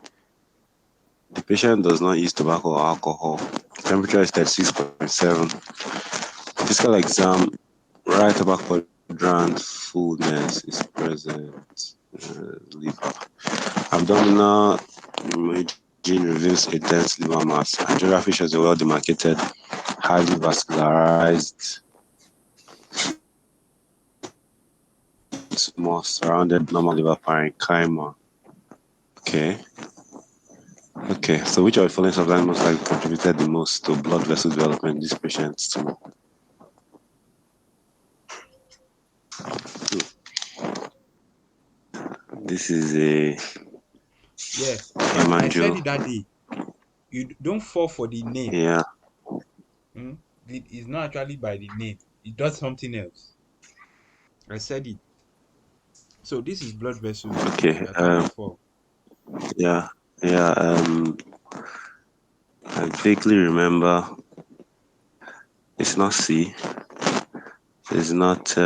The patient does not use tobacco or alcohol. Temperature is 36.7. Physical exam, right upper quadrant fullness is present. Liver. Abdominal imaging reveals a dense liver mass. Angiography shows a well-demarcated, highly vascularized, small surrounded normal liver parenchyma. Okay, so which of the following substances most likely contributed the most to blood vessel development in this patient's tumor? This is a I said it that day. You don't fall for the name. Yeah. It's not actually by the name. It does something else. I said it. So this is blood vessels. Okay. I vaguely remember. It's not C. It's not.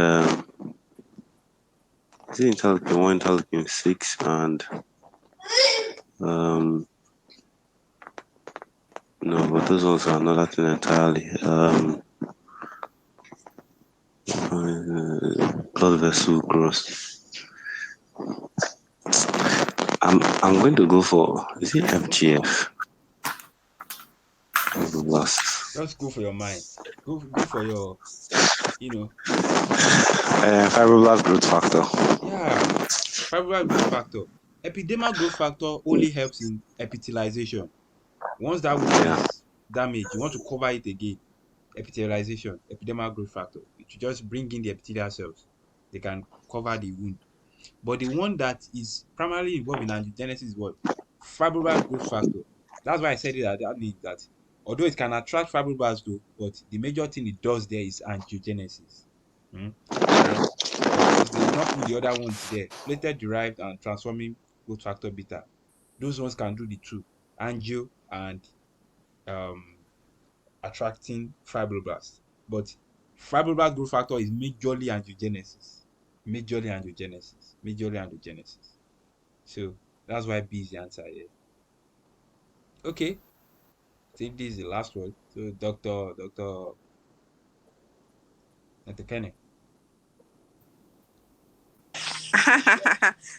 Is it interleukin 1, interleukin 6, and no, but those ones are another thing entirely. Blood vessel growth. I'm going to go for, is it FGF? Just go for your mind. Go for your, fibroblast growth factor. Yeah, fibroblast growth factor. Epidermal growth factor only helps in epithelialization. Once that wound is damaged, you want to cover it again. Epithelialization, epidermal growth factor. It should just bring in the epithelial cells. They can cover the wound. But the one that is primarily involved in angiogenesis is what? Fibroblast growth factor. That's why I said it that means that although it can attract fibroblasts though, but the major thing it does there is angiogenesis. Because they will not put the other ones there. Platelet derived and transforming growth factor beta. Those ones can do the two. Angio and attracting fibroblasts. But fibroblast growth factor is majorly angiogenesis. So that's why B is the answer here. Okay. I think this is the last one. So Dr. Kenny.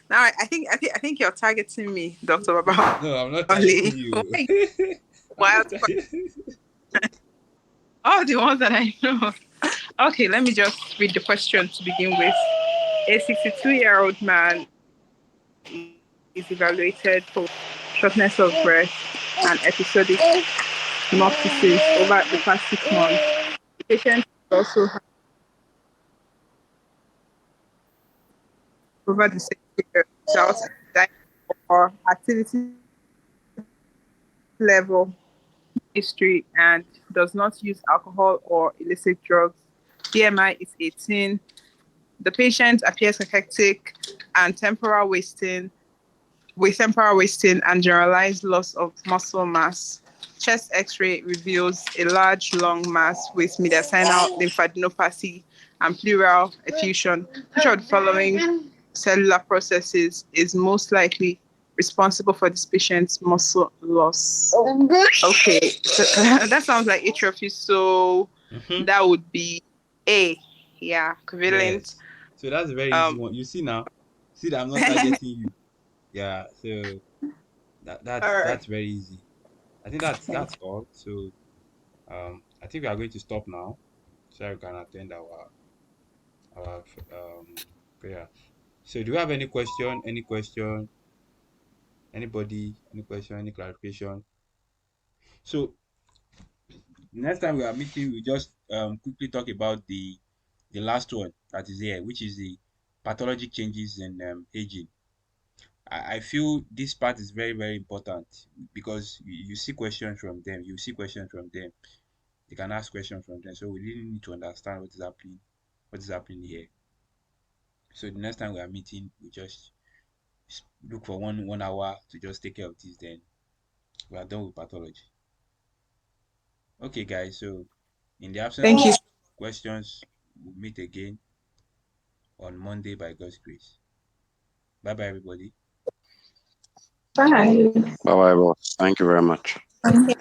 Now I think you're targeting me, Dr. Baba. No, I'm not targeting you. Wild. Oh, the ones that I know. Okay, let me just read the question to begin with. A 62-year-old man is evaluated for shortness of breath and episodic hemoptysis over the past 6 months. The patient also has over the same period without diet or activity level history and does not use alcohol or illicit drugs. BMI is 18. The patient appears hectic and temporal wasting and generalized loss of muscle mass. Chest X-ray reveals a large lung mass with mediastinal lymphadenopathy and pleural effusion. Which of the following cellular processes is most likely responsible for this patient's muscle loss? Okay, so, that sounds like atrophy. So that would be A. Yeah, covalent. Yes. So that's a very easy one. You see now, see that I'm not targeting you. Yeah. So that's very easy. I think that's all. So I think we are going to stop now, so we can attend our prayer. So do you have any question? Any question? Anybody? Any question? Any clarification? So next time we are meeting, we just quickly talk about the last one that is here, which is the pathologic changes in aging. I feel this part is very, very important because you see questions from them. You see questions from them. You can ask questions from them. So we really need to understand what is happening here. So the next time we are meeting, we just look for 1 hour to just take care of this. Then we are done with pathology. Okay, guys. So in the absence Thank of you. questions, we'll meet again on Monday by God's grace. Bye bye, everybody. Bye. Bye bye, boss. Thank you very much. Okay.